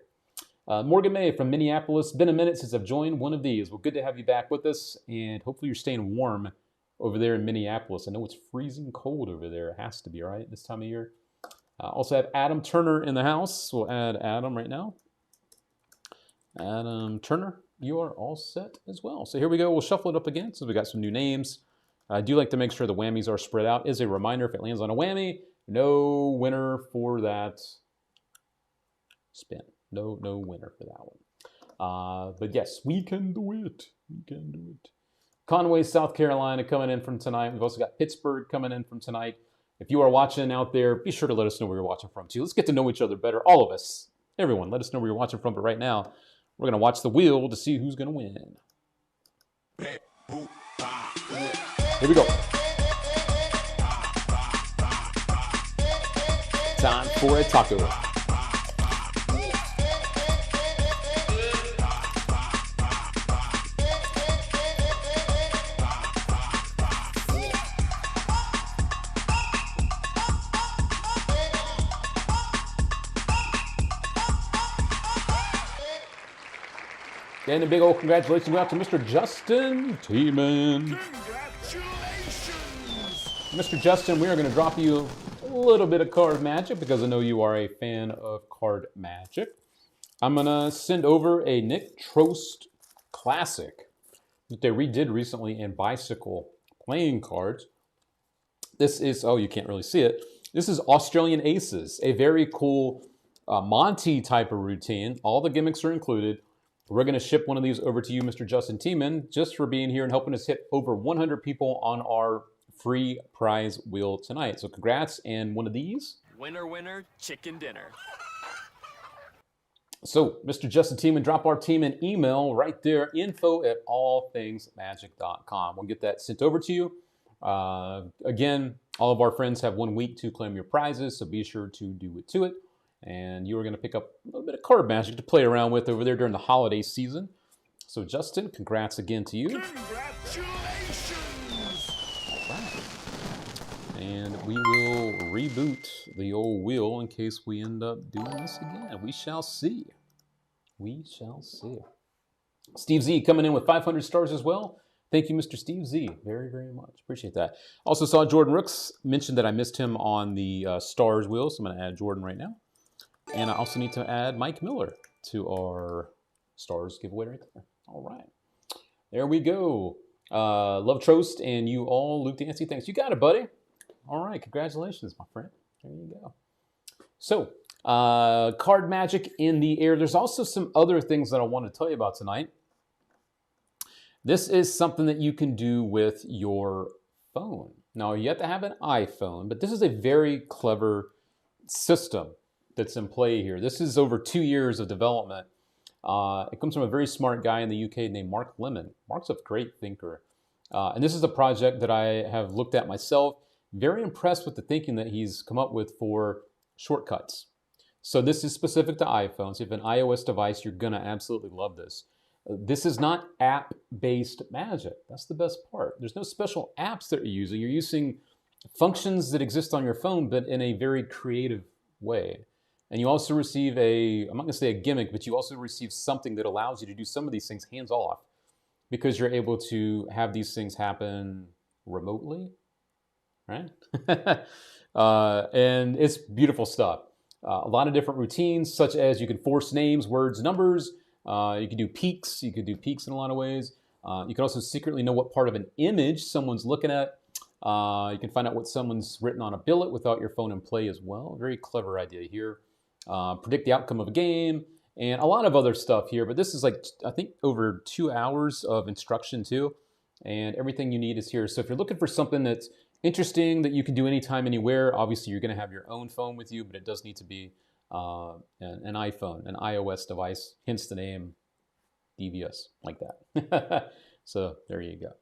Morgan May from Minneapolis. Been a minute since I've joined one of these. Well, good to have you back with us. And hopefully you're staying warm over there in Minneapolis. I know it's freezing cold over there. It has to be, right, this time of year. Also have Adam Turner in the house. We'll add Adam right now. Adam Turner, you are all set as well. So here we go. We'll shuffle it up again since we got some new names. I do like to make sure the whammies are spread out. As a reminder, if it lands on a whammy, no winner for that spin. No winner for that one. But yes, we can do it. We can do it. Conway, South Carolina coming in from tonight. We've also got Pittsburgh coming in from tonight. If you are watching out there, be sure to let us know where you're watching from too. Let's get to know each other better. All of us, everyone, let us know where you're watching from. But right now, we're going to watch the wheel to see who's going to win. Here we go. Time for a taco. And a big old congratulations go out to Mr. Justin Tiemann. Mr. Justin, we are going to drop you a little bit of card magic because I know you are a fan of card magic. I'm going to send over a Nick Trost Classic that they redid recently in bicycle playing cards. This is, oh, you can't really see it. This is Australian Aces, a very cool Monty type of routine. All the gimmicks are included. We're going to ship one of these over to you, Mr. Justin Tiemann, just for being here and helping us hit over 100 people on our free prize wheel tonight. So congrats, and one of these. Winner, winner, chicken dinner. So, Mr. Justin Tiemann, drop our team an email right there, info@allthingsmagic.com. We'll get that sent over to you. Again, all of our friends have 1 week to claim your prizes, so be sure to do it to it. And you are going to pick up a little bit of card magic to play around with over there during the holiday season. So, Justin, congrats again to you. Congratulations! All right. And we will reboot the old wheel in case we end up doing this again. We shall see. We shall see. Steve Z coming in with 500 stars as well. Thank you, Mr. Steve Z. Very, very much. Appreciate that. Also saw Jordan Rooks. Mentioned that I missed him on the stars wheel, so I'm going to add Jordan right now. And I also need to add Mike Miller to our stars giveaway right there. All right. There we go. Love Trost and you all. Luke Dancy, thanks. You got it, buddy. All right. Congratulations, my friend. There you go. So, card magic in the air. There's also some other things that I want to tell you about tonight. This is something that you can do with your phone. Now, you have to have an iPhone, but this is a very clever system that's in play here. This is over 2 years of development. It comes from a very smart guy in the UK named Mark Lemon. Mark's a great thinker. And this is a project that I have looked at myself. Very impressed with the thinking that he's come up with for shortcuts. So this is specific to iPhones. If you have an iOS device, you're going to absolutely love this. This is not app-based magic. That's the best part. There's no special apps that you're using. You're using functions that exist on your phone, but in a very creative way. And you also receive I'm not going to say a gimmick, but you also receive something that allows you to do some of these things hands off because you're able to have these things happen remotely, right? And it's beautiful stuff. A lot of different routines, such as you can force names, words, numbers. You can do peeks. You could do peeks in a lot of ways. You can also secretly know what part of an image someone's looking at. You can find out what someone's written on a billet without your phone in play as well. Very clever idea here. Predict the outcome of a game, and a lot of other stuff here. But this is like, I think, over 2 hours of instruction too. And everything you need is here. So if you're looking for something that's interesting that you can do anytime, anywhere, obviously you're going to have your own phone with you, but it does need to be an iPhone, an iOS device, hence the name DVS, like that. So there you go.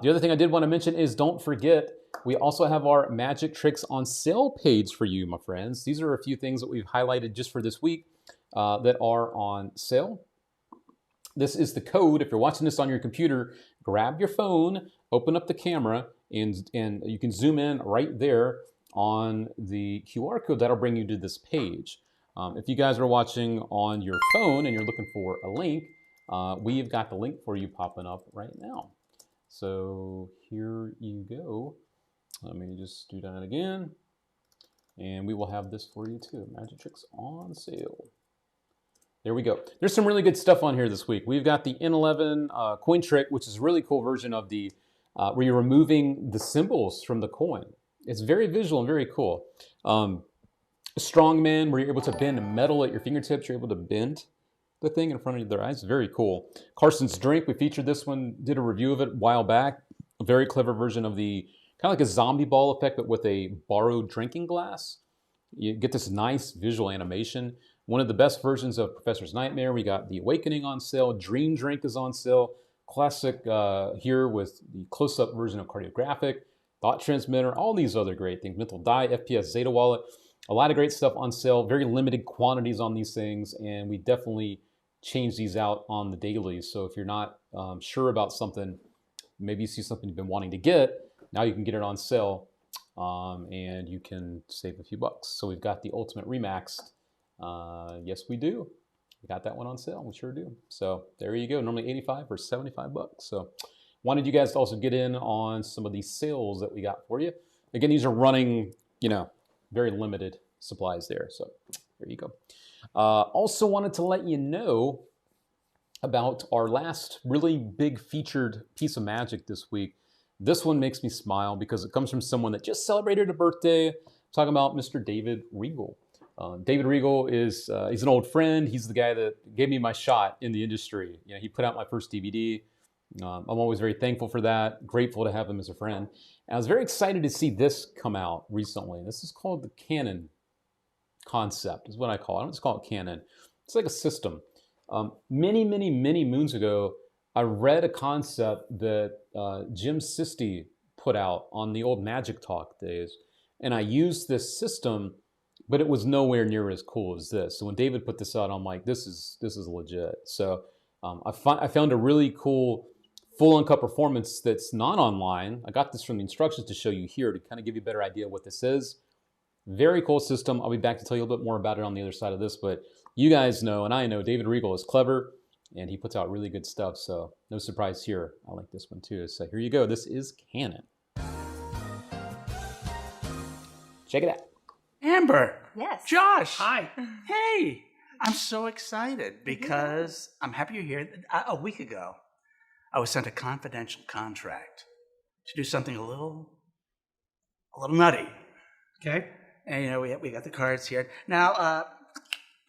The other thing I did want to mention is don't forget, we also have our Magic Tricks on Sale page for you, my friends. These are a few things that we've highlighted just for this week that are on sale. This is the code. If you're watching this on your computer, grab your phone, open up the camera, and you can zoom in right there on the QR code. That'll bring you to this page. If you guys are watching on your phone and you're looking for a link, we've got the link for you popping up right now. So here you go. Let me just do that again. And we will have this for you too. Magic Tricks on sale. There we go. There's some really good stuff on here this week. We've got the N11 coin trick, which is a really cool version of the, where you're removing the symbols from the coin. It's very visual and very cool. Strongman, where you're able to bend metal at your fingertips. You're able to bend the thing in front of their eyes. Very cool. Carson's Drink, we featured this one, did a review of it a while back. A very clever version of the, kind of like a zombie ball effect, but with a borrowed drinking glass. You get this nice visual animation. One of the best versions of Professor's Nightmare. We got The Awakening on sale. Dream Drink is on sale. Classic here with the close-up version of Cardiographic. Thought Transmitter, all these other great things. Mental Die, FPS Zeta Wallet. A lot of great stuff on sale. Very limited quantities on these things, and we definitely change these out on the daily. So if you're not sure about something, maybe you see something you've been wanting to get, now you can get it on sale, and you can save a few bucks. So we've got the Ultimate Remaxed. Yes, we do. We got that one on sale. We sure do. So there you go. Normally 85 or 75 bucks. So wanted you guys to also get in on some of these sales that we got for you. Again, these are running, very limited supplies there. So there you go. Also wanted to let you know about our last really big featured piece of magic this week. This one makes me smile because it comes from someone that just celebrated a birthday. I'm talking about Mr. David Regal. David Regal is he's an old friend. He's the guy that gave me my shot in the industry. He put out my first DVD. I'm always very thankful for that. Grateful to have him as a friend. And I was very excited to see this come out recently. This is called the Canon concept, is what I call it. I don't just call it Canon. It's like a system. Many moons ago, I read a concept that Jim Sisti put out on the old Magic Talk days. And I used this system, but it was nowhere near as cool as this. So when David put this out, I'm like, this is legit. So I found a really cool full uncut performance that's not online. I got this from the instructions to show you here to kind of give you a better idea of what this is. Very cool system. I'll be back to tell you a little bit more about it on the other side of this, but you guys know, and I know, David Regal is clever, and he puts out really good stuff, so no surprise here. I like this one too. So here you go. This is Canon. Check it out. Amber. Yes. Josh. Hi. Hey. I'm so excited because I'm happy you're here. A week ago, I was sent a confidential contract to do something a little nutty. Okay. And we got the cards here. Now,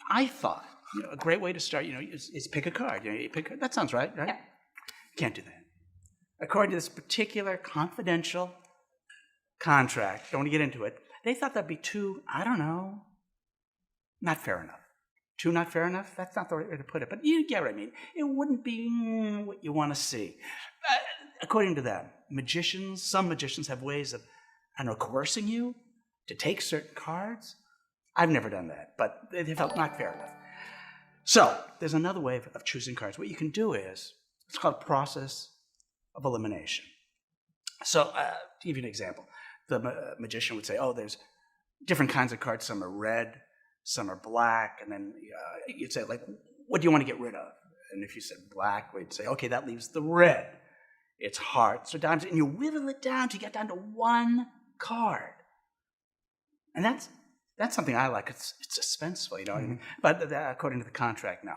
I thought a great way to start, is pick a card. You pick. That sounds right? Yep. Can't do that. According to this particular confidential contract, don't want to get into it. They thought that'd be too, not fair enough. Too not fair enough? That's not the right way to put it, but you get what I mean. It wouldn't be what you want to see. According to them, some magicians have ways of, coercing you to take certain cards. I've never done that, but they felt not fair enough. So there's another way of choosing cards. What you can do is, it's called process of elimination. So to give you an example, the magician would say, there's different kinds of cards. Some are red, Some are black, and then you'd say, like, what do you want to get rid of? And if you said black, we'd say, okay, that leaves the red. It's hearts or diamonds, and you whittle it down to get down to one card. And that's something I like. It's suspenseful, you know what I mean? But according to the contract, no,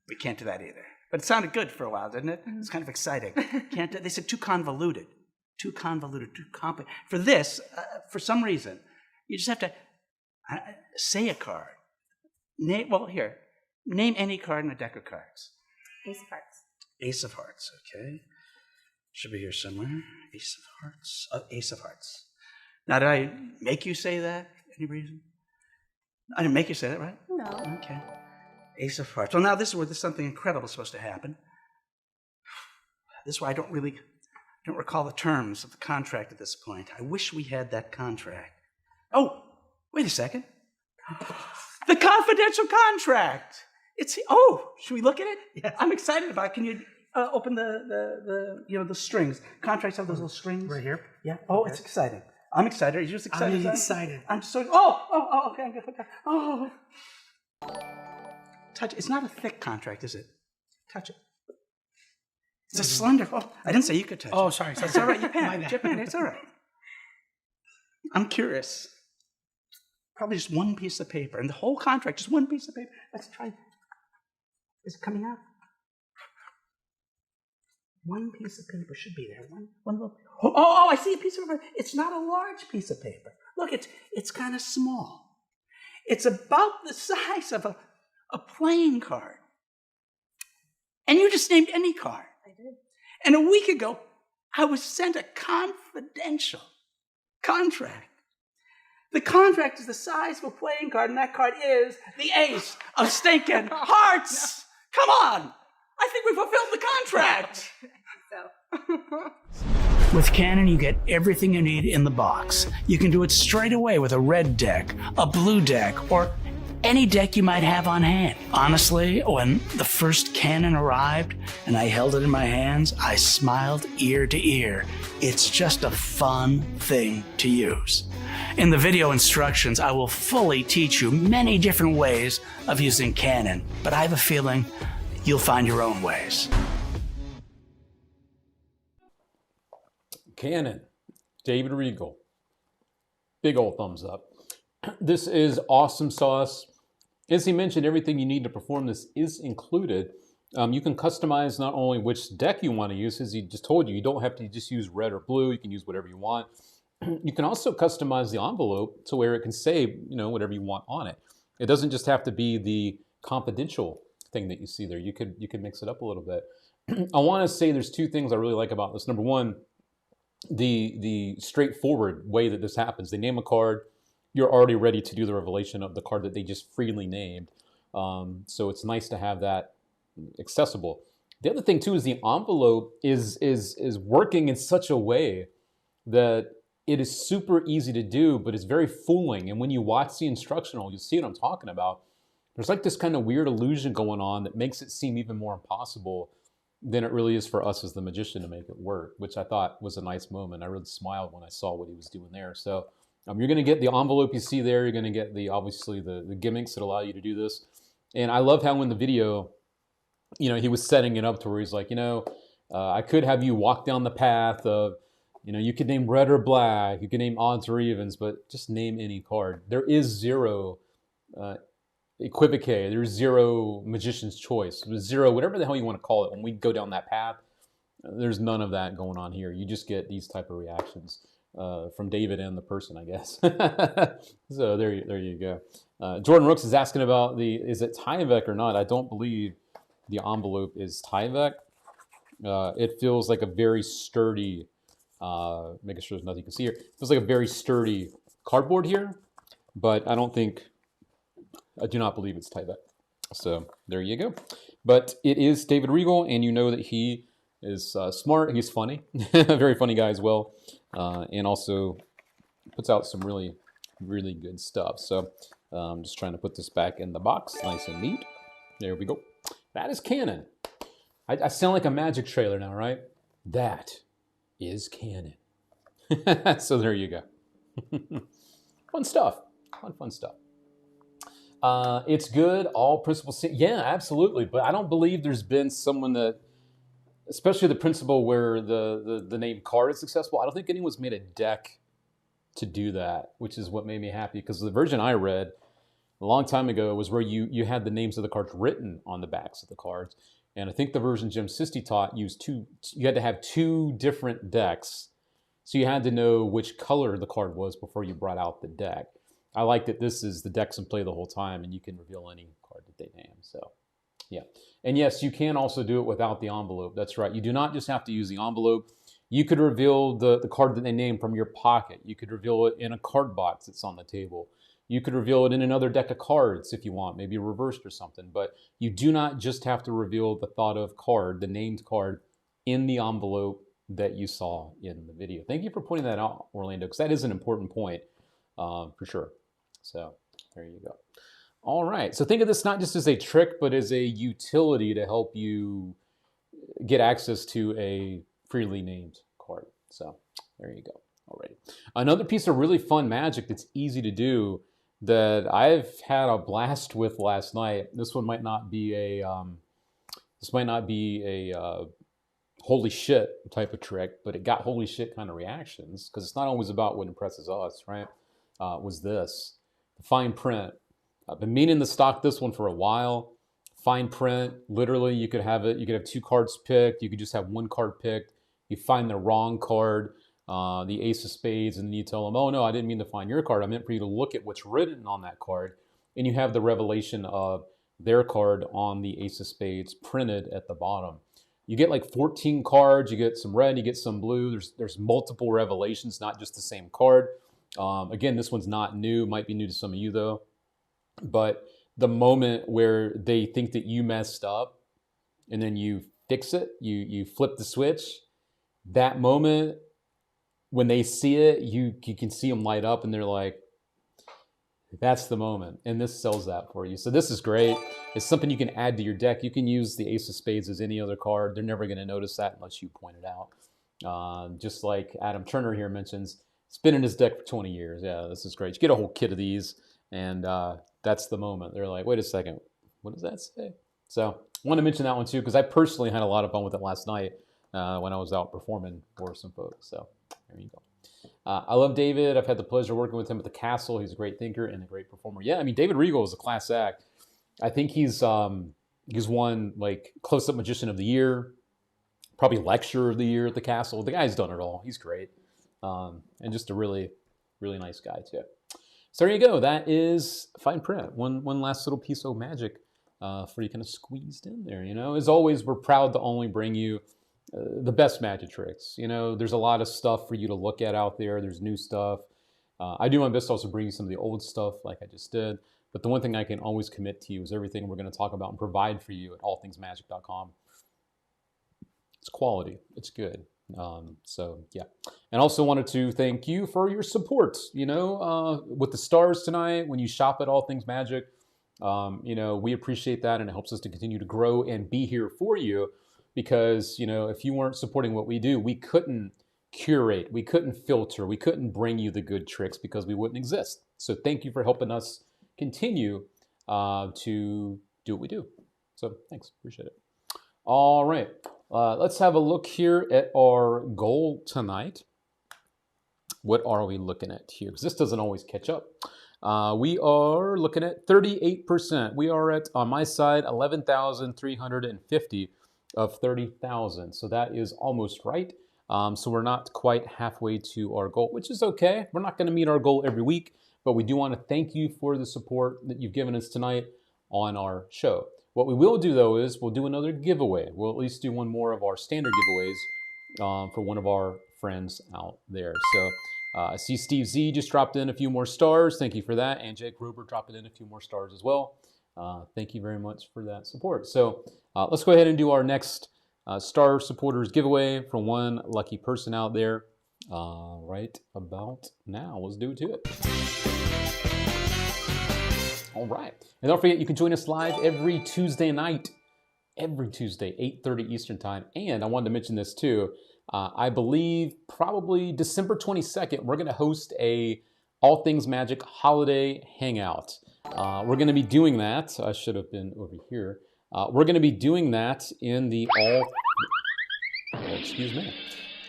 we can't do that either. But it sounded good for a while, didn't it? It's kind of exciting. They said too convoluted, too complicated. For this, for some reason, you just have to say a card. Name any card in a deck of cards. Ace of Hearts. Ace of Hearts, okay. Should be here somewhere. Ace of Hearts. Ace of Hearts. Now, did I make you say that? Any reason? I didn't make you say that, right? No. Okay. Ace of Hearts. Well, now this is where there's something incredible is supposed to happen. This is why I don't recall the terms of the contract at this point. I wish we had that contract. Oh, wait a second. The confidential contract. Should we look at it? Yes. I'm excited about it. Can you open the strings? Contracts have those little strings. Right here? Yeah. Oh, okay. It's exciting. I'm excited. Are you just excited? I'm excited. I'm so. Okay. Oh. Touch it. It's not a thick contract, is it? Touch it. It's a slender. Oh, I didn't say you could touch it. Oh, sorry. It's all right. You pan. It's all right. I'm curious. Probably just one piece of paper. And the whole contract, just one piece of paper. Let's try. Is it coming out? One piece of paper should be there. One little. Oh, I see a piece of paper. It's not a large piece of paper. Look, it's kind of small. It's about the size of a playing card. And you just named any card. I did. And a week ago, I was sent a confidential contract. The contract is the size of a playing card, and that card is the Ace of Stinking Hearts. Come on. I think we fulfilled the contract. With Canon, you get everything you need in the box. You can do it straight away with a red deck, a blue deck, or any deck you might have on hand. Honestly, when the first Canon arrived and I held it in my hands, I smiled ear to ear. It's just a fun thing to use. In the video instructions, I will fully teach you many different ways of using Canon, but I have a feeling you'll find your own ways. Canon, David Regal. Big old thumbs up. This is awesome sauce. As he mentioned, everything you need to perform this is included. You can customize not only which deck you want to use, as he just told you, you don't have to just use red or blue. You can use whatever you want. You can also customize the envelope to where it can say, whatever you want on it. It doesn't just have to be the confidential thing that you see there. You could mix it up a little bit. I want to say there's two things I really like about this. Number one, the straightforward way that this happens. They name a card. You're already ready to do the revelation of the card that they just freely named. So it's nice to have that accessible. The other thing too is the envelope is working in such a way that it is super easy to do, but it's very fooling. And when you watch the instructional, you'll see what I'm talking about. There's like this kind of weird illusion going on that makes it seem even more impossible than it really is for us as the magician to make it work, which I thought was a nice moment. I really smiled when I saw what he was doing there. So you're going to get the envelope you see there. You're going to get obviously the gimmicks that allow you to do this. And I love how in the video, he was setting it up to where he's like, I could have you walk down the path of, you could name red or black, you can name odds or evens, but just name any card. There is zero equivoque. There's zero magician's choice. There's zero, whatever the hell you want to call it. When we go down that path, there's none of that going on here. You just get these type of reactions from David and the person, I guess. So there you go. Jordan Rooks is asking about is it Tyvek or not? I don't believe the envelope is Tyvek. It feels like a very sturdy, making sure there's nothing you can see here. It feels like a very sturdy cardboard here, but I do not believe it's Tyvek. So there you go. But it is David Regal, and you know that he is smart. He's funny, a very funny guy as well, and also puts out some really, really good stuff. So I'm just trying to put this back in the box, nice and neat. There we go. That is Canon. I sound like a magic trailer now, right? That is Canon. So there you go. Fun stuff. Fun stuff. It's good. All principles. Yeah, absolutely. But I don't believe there's been someone that, especially the principle where the name card is successful. I don't think anyone's made a deck to do that, which is what made me happy. Because the version I read a long time ago was where you had the names of the cards written on the backs of the cards. And I think the version Jim Sisti taught used you had to have 2 different decks. So you had to know which color the card was before you brought out the deck. I like that this is the decks in play the whole time, and you can reveal any card that they name. So, yeah. And yes, you can also do it without the envelope. That's right. You do not just have to use the envelope. You could reveal the card that they named from your pocket. You could reveal it in a card box that's on the table. You could reveal it in another deck of cards if you want, maybe reversed or something. But you do not just have to reveal the thought of card, the named card, in the envelope that you saw in the video. Thank you for pointing that out, Orlando, because that is an important point for sure. So there you go. All right. So think of this not just as a trick, but as a utility to help you get access to a freely named card. So there you go. Alrighty. Another piece of really fun magic that's easy to do that I've had a blast with last night. This one might not be a holy shit type of trick, but it got holy shit kind of reactions because it's not always about what impresses us, right? Was this the fine print? I've been meaning to stock this one for a while. Fine print, literally, you could have it. You could have 2 cards picked. You could just have 1 card picked. You find the wrong card. The ace of spades, and then you tell them, oh no, I didn't mean to find your card. I meant for you to look at what's written on that card. And you have the revelation of their card on the ace of spades printed at the bottom. You get like 14 cards, you get some red, you get some blue. There's multiple revelations, not just the same card. Again, this one's not new, might be new to some of you though. But the moment where they think that you messed up and then you fix it, you flip the switch, that moment, when they see it, you can see them light up and they're like, that's the moment. And this sells that for you. So this is great. It's something you can add to your deck. You can use the ace of spades as any other card. They're never going to notice that unless you point it out. Just like Adam Turner here mentions, it's been in his deck for 20 years. Yeah, this is great. You get a whole kit of these and that's the moment. They're like, wait a second, what does that say? So I want to mention that one too because I personally had a lot of fun with it last night when I was out performing for some folks. So there you go. I love David. I've had the pleasure of working with him at the Castle. He's a great thinker and a great performer. Yeah, I mean, David Regal is a class act. I think he's won like Close-Up Magician of the Year, probably Lecturer of the Year at the Castle. The guy's done it all. He's great. And just a really, really nice guy too. So there you go. That is fine print. One last little piece of magic for you kind of squeezed in there. You know, as always, we're proud to only bring you the best magic tricks. You know, there's a lot of stuff for you to look at out there. There's new stuff. I do my best to also bring you some of the old stuff like I just did. But the one thing I can always commit to you is everything we're going to talk about and provide for you at allthingsmagic.com. It's quality. It's good. So yeah. And also wanted to thank you for your support, you know, with the stars tonight, when you shop at All Things Magic, you know, we appreciate that and it helps us to continue to grow and be here for you because, you know, if you weren't supporting what we do, we couldn't curate, we couldn't filter, we couldn't bring you the good tricks because we wouldn't exist. So thank you for helping us continue to do what we do. So thanks, appreciate it. All right. Let's have a look here at our goal tonight. What are we looking at here? Because this doesn't always catch up. We are looking at 38%. We are at, on my side, 11,350 of 30,000. So that is almost right. So we're not quite halfway to our goal, which is okay. We're not going to meet our goal every week, but we do want to thank you for the support that you've given us tonight on our show. What we will do, though, is we'll do another giveaway. We'll at least do one more of our standard giveaways for one of our friends out there. So I see Steve Z just dropped in a few more stars. Thank you for that. And Jake Gruber dropping in a few more stars as well. Thank you very much for that support. So let's go ahead and do our next Star Supporters giveaway for one lucky person out there right about now. Let's do it to it. All right. And don't forget, you can join us live every Tuesday night, every Tuesday, 8:30 Eastern Time. And I wanted to mention this too. I believe probably December 22nd, we're going to host a All Things Magic holiday hangout. We're going to be doing that. I should have been over here. We're going to be doing that in the excuse me.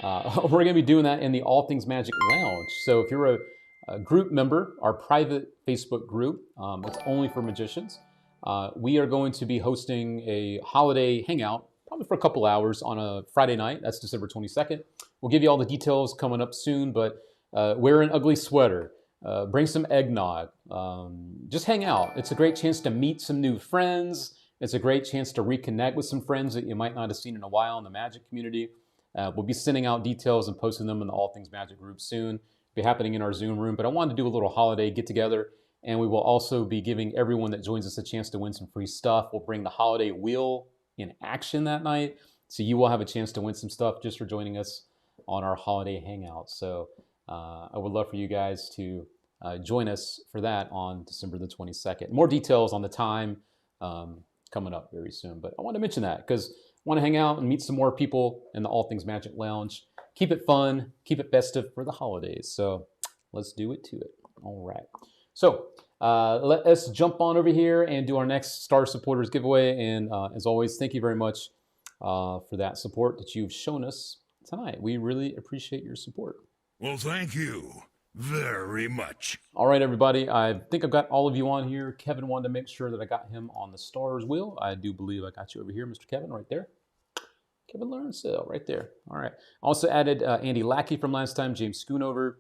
We're going to be doing that in the All Things Magic Lounge. So if you're a group member, our private Facebook group, it's only for magicians. We are going to be hosting a holiday hangout, probably for a couple hours on a Friday night. That's December 22nd. We'll give you all the details coming up soon, but wear an ugly sweater. Bring some eggnog. Just hang out. It's a great chance to meet some new friends. It's a great chance to reconnect with some friends that you might not have seen in a while in the magic community. We'll be sending out details and posting them in the All Things Magic group soon. It'll be happening in our Zoom room, but I wanted to do a little holiday get-together, and we will also be giving everyone that joins us a chance to win some free stuff. We'll bring the holiday wheel in action that night, so you will have a chance to win some stuff just for joining us on our holiday hangout. So I would love for you guys to join us for that on December the 22nd. More details on the time coming up very soon, but I want to mention that because I want to hang out and meet some more people in the All Things Magic Lounge. Keep it fun, keep it festive for the holidays. So let's do it to it. All right. So let us jump on over here and do our next Star Supporters giveaway. And as always, thank you very much for that support that you've shown us tonight. We really appreciate your support. Well, thank you very much. All right, everybody. I think I've got all of you on here. Kevin wanted to make sure that I got him on the Stars wheel. I do believe I got you over here, Mr. Kevin, right there. Kevin Lawrenceville, right there. All right. Also added Andy Lackey from last time, James Schoonover,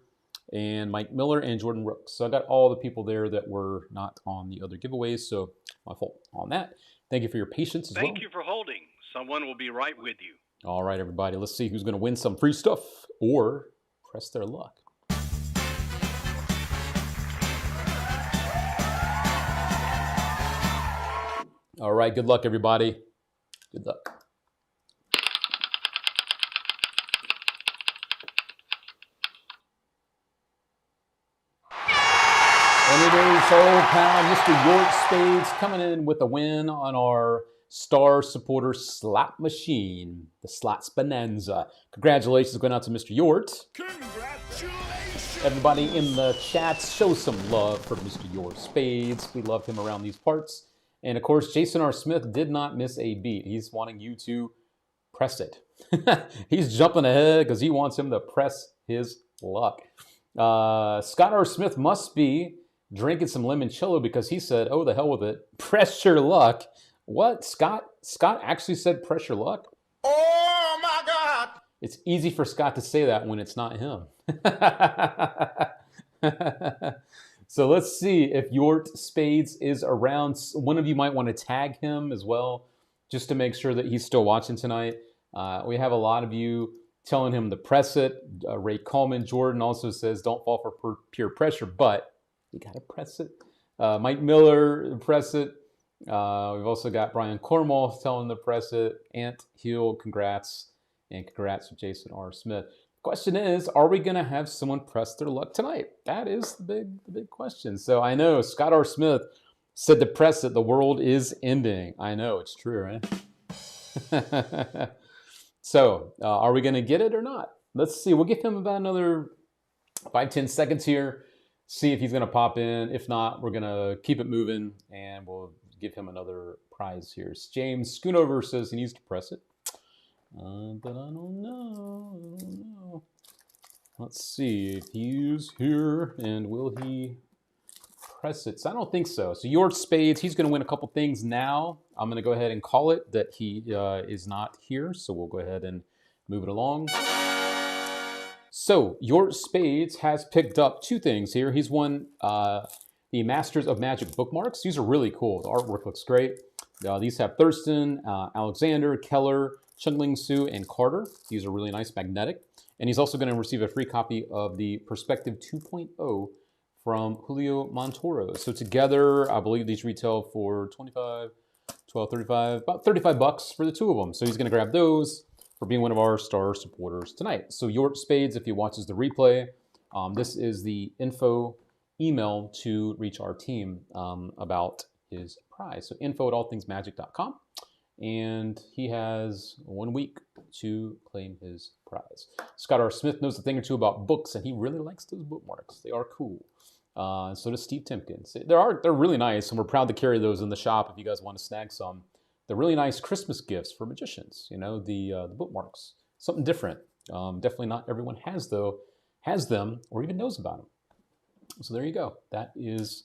and Mike Miller and Jordan Rooks. So I got all the people there that were not on the other giveaways. So my fault on that. Thank you for your patience as well. Thank you for holding. Someone will be right with you. All right, everybody. Let's see who's going to win some free stuff or press their luck. All right, good luck, everybody. Good luck. And it is old pal Mr. York Spades coming in with a win on our Star Supporter slot machine, the Slots Bonanza. Congratulations going out to Mr. Yort. Congratulations! Everybody in the chat, show some love for Mr. Yort Spades. We love him around these parts. And of course, Jason R. Smith did not miss a beat. He's wanting you to press it. He's jumping ahead because he wants him to press his luck. Scott R. Smith must be drinking some limoncello because he said, oh, the hell with it. Press your luck. What? Scott actually said press your luck? Oh my God! It's easy for Scott to say that when it's not him. So let's see if Yort Spades is around. One of you might want to tag him as well, just to make sure that he's still watching tonight. We have a lot of you telling him to press it. Ray Coleman, Jordan also says don't fall for peer pressure, but you got to press it. Mike Miller, press it. We've also got Brian Cornwall telling him to press it. Ant Hill, congrats. And congrats to Jason R. Smith. Question is, are we going to have someone press their luck tonight? That is the big question. So I know Scott R. Smith said to press it, the world is ending. I know, it's true, right? So are we going to get it or not? Let's see. We'll give him about another 5-10 seconds here. See if he's going to pop in. If not, we're going to keep it moving and we'll give him another prize here. James Schoonover says he needs to press it. But I don't know. Let's see if he's here and will he press it. So I don't think so. So Yort Spades, he's going to win a couple things now. I'm going to go ahead and call it that he is not here. So we'll go ahead and move it along. So Yort Spades has picked up two things here. He's won the Masters of Magic bookmarks. These are really cool. The artwork looks great. These have Thurston, Alexander, Keller, Chungling Su, and Carter. These are really nice, magnetic. And he's also going to receive a free copy of the Perspective 2.0 from Julio Montoro. So together, I believe these retail for $25, $12, $35, about $35 for the two of them. So he's going to grab those for being one of our Star Supporters tonight. So Yort Spades, if he watches the replay, this is the info email to reach our team about his prize. So info@allthingsmagic.com. And he has 1 week to claim his prize. Scott R. Smith knows a thing or two about books, and he really likes those bookmarks. They are cool. So does Steve Timkins. They're really nice, and we're proud to carry those in the shop if you guys want to snag some. They're really nice Christmas gifts for magicians. You know, the bookmarks, something different. Definitely not everyone has them or even knows about them. So there you go. That is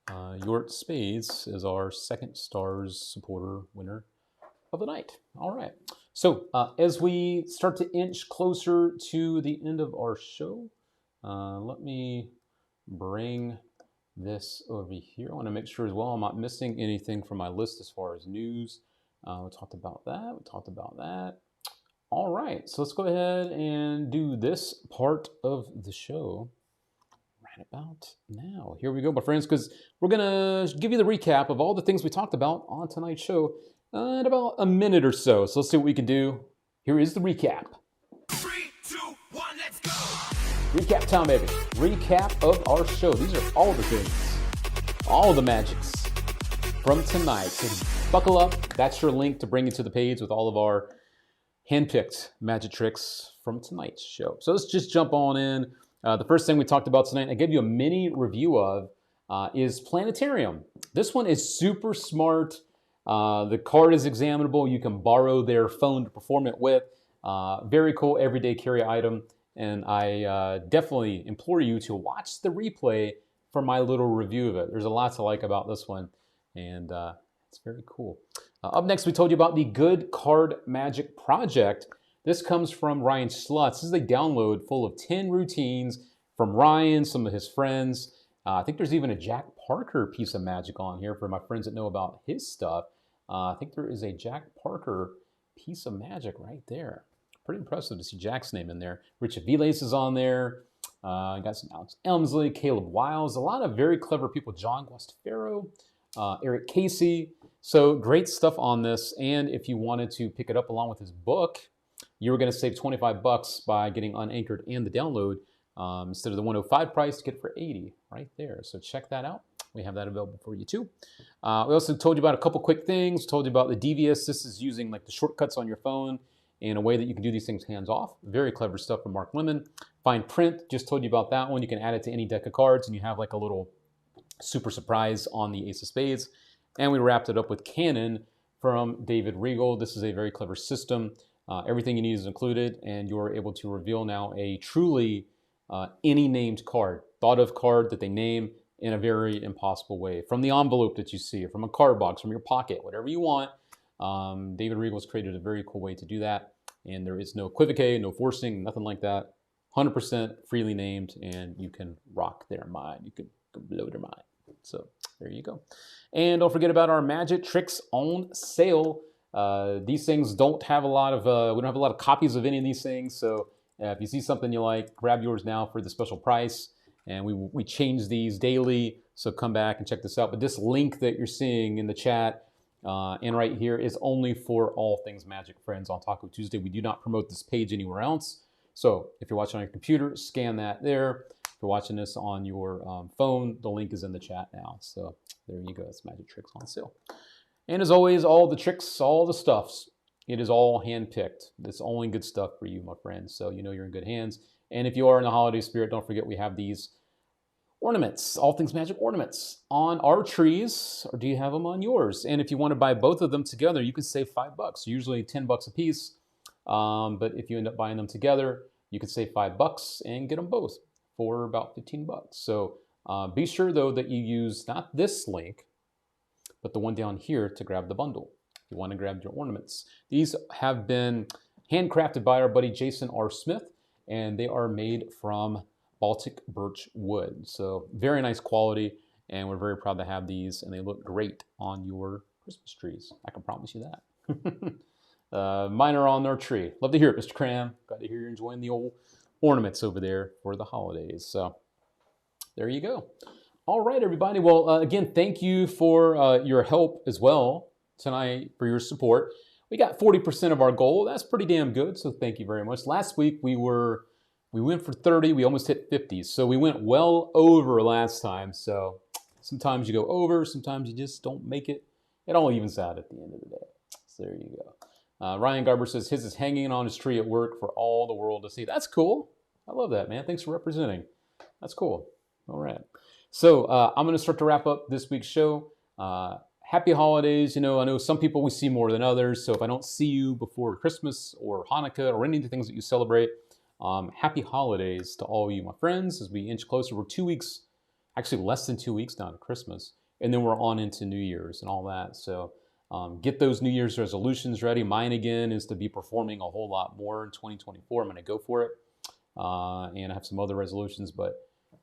Yort Spades is our second Stars supporter winner of the night. All right. So as we start to inch closer to the end of our show, let me bring this over here. I want to make sure as well I'm not missing anything from my list as far as news. We talked about that. All right, so let's go ahead and do this part of the show right about now. Here we go, my friends, because we're going to give you the recap of all the things we talked about on tonight's show in about a minute or so. So let's see what we can do. Here is the recap. 3, 2, 1, let's go! Recap time, baby. Recap of our show. These are all the things, all the magics from tonight. So buckle up. That's your link to bring you to the page with all of our handpicked magic tricks from tonight's show. So let's just jump on in. The first thing we talked about tonight, I gave you a mini review of, is Planetarium. This one is super smart. The card is examinable. You can borrow their phone to perform it with. Very cool everyday carry item. And I definitely implore you to watch the replay for my little review of it. There's a lot to like about this one, and it's very cool. Up next, we told you about the Good Card Magic Project. This comes from Ryan Slutz. This is a download full of 10 routines from Ryan, some of his friends. I think there's even a Jack Parker piece of magic on here for my friends that know about his stuff. I think there is a Jack Parker piece of magic right there. Pretty impressive to see Jack's name in there. Richard Vilas is on there. Got some Alex Elmsley, Caleb Wiles, a lot of very clever people. John Guastafaro, Eric Casey. So great stuff on this. And if you wanted to pick it up along with his book, you were going to save $25 by getting Unanchored and the download instead of the $105 price to get it for $80 right there. So check that out. We have that available for you too. We also told you about a couple quick things. Told you about the Devious. This is using like the shortcuts on your phone in a way that you can do these things hands off. Very clever stuff from Mark Lemon. Fine Print, just told you about that one. You can add it to any deck of cards and you have like a little super surprise on the Ace of Spades. And we wrapped it up with Cannon from David Regal. This is a very clever system. Everything you need is included, and you're able to reveal now a truly any named card, thought of card that they name in a very impossible way. From the envelope that you see, from a card box, from your pocket, whatever you want. David Regal has created a very cool way to do that, and there is no equivocate, no forcing, nothing like that. 100% freely named, and you can rock their mind. You can blow their mind. So there you go. And don't forget about our magic tricks on sale. These things don't have a lot of, we don't have a lot of copies of any of these things. So if you see something you like, grab yours now for the special price. And we change these daily. So come back and check this out. But this link that you're seeing in the chat and right here is only for All Things Magic Friends on Taco Tuesday. We do not promote this page anywhere else. So if you're watching on your computer, scan that there. If you're watching this on your phone, the link is in the chat now. So there you go. It's Magic Tricks on sale. And as always, all the tricks, all the stuffs, it is all hand-picked. It's only good stuff for you, my friends. So you know you're in good hands. And if you are in the holiday spirit, don't forget we have these ornaments, All Things Magic ornaments on our trees, or do you have them on yours? And if you want to buy both of them together, you can save $5, usually $10 a piece. But if you end up buying them together, you can save $5 and get them both for about $15. So be sure though that you use not this link, but the one down here to grab the bundle. If you want to grab your ornaments. These have been handcrafted by our buddy Jason R. Smith, and they are made from Baltic birch wood. So very nice quality, and we're very proud to have these, and they look great on your Christmas trees. I can promise you that. Mine are on their tree. Love to hear it, Mr. Cram. Glad to hear you're enjoying the old ornaments over there for the holidays. So there you go. All right, everybody. Well, again, thank you for your help as well tonight, for your support. We got 40% of our goal. That's pretty damn good, so thank you very much. Last week, we went for 30. We almost hit 50, so we went well over last time. So sometimes you go over, sometimes you just don't make it. It all evens out at the end of the day. So there you go. Ryan Garber says his is hanging on his tree at work for all the world to see. That's cool. I love that, man. Thanks for representing. That's cool. All right. So I'm going to start to wrap up this week's show. Happy holidays. You know, I know some people we see more than others. So if I don't see you before Christmas or Hanukkah or any of the things that you celebrate, happy holidays to all you, my friends, as we inch closer. We're 2 weeks, actually less than 2 weeks now to Christmas. And then we're on into New Year's and all that. So get those New Year's resolutions ready. Mine, again, is to be performing a whole lot more in 2024. I'm going to go for it. And I have some other resolutions, but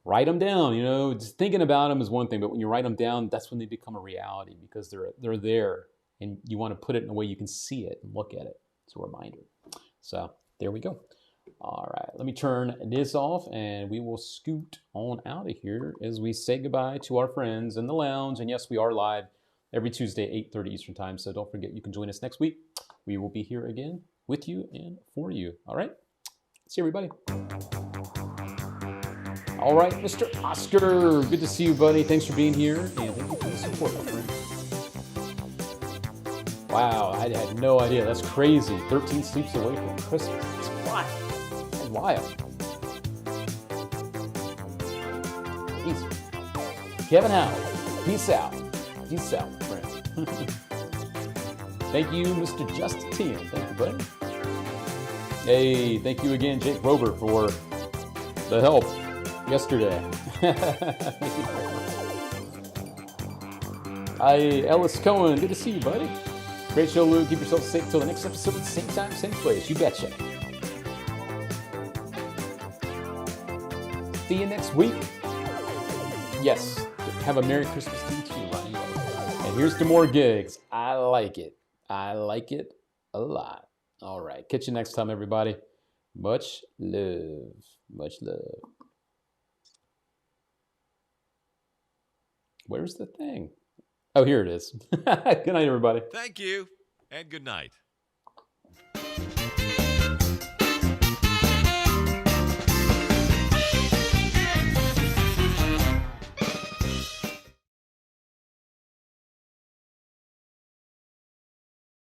write them down. You know, just thinking about them is one thing, but when you write them down, that's when they become a reality because they're there, and you want to put it in a way you can see it and look at it. It's a reminder. So there we go. All right, let me turn this off, and we will scoot on out of here as we say goodbye to our friends in the lounge. And yes, we are live every Tuesday, 8:30 Eastern Time. So don't forget, you can join us next week. We will be here again with you and for you. All right, see you, everybody. All right, Mr. Oscar, good to see you, buddy. Thanks for being here, and thank you for the support, my friend. Wow, I had no idea. That's crazy. 13 sleeps away from Christmas. It's wild. That's wild. Easy. Kevin Howard, peace out. Peace out, friend. Thank you, Mr. Justin Tien. Thank you, buddy. Hey, thank you again, Jake Rober, for the help yesterday. Hi, Ellis Cohen. Good to see you, buddy. Great show, Lou. Keep yourself safe till the next episode, same time, same place. You betcha. See you next week. Yes. Have a Merry Christmas to you too, Ronnie. And here's to more gigs. I like it. I like it a lot. All right. Catch you next time, everybody. Much love. Much love. Where's the thing? Oh, here it is. Good night, everybody. Thank you, and good night.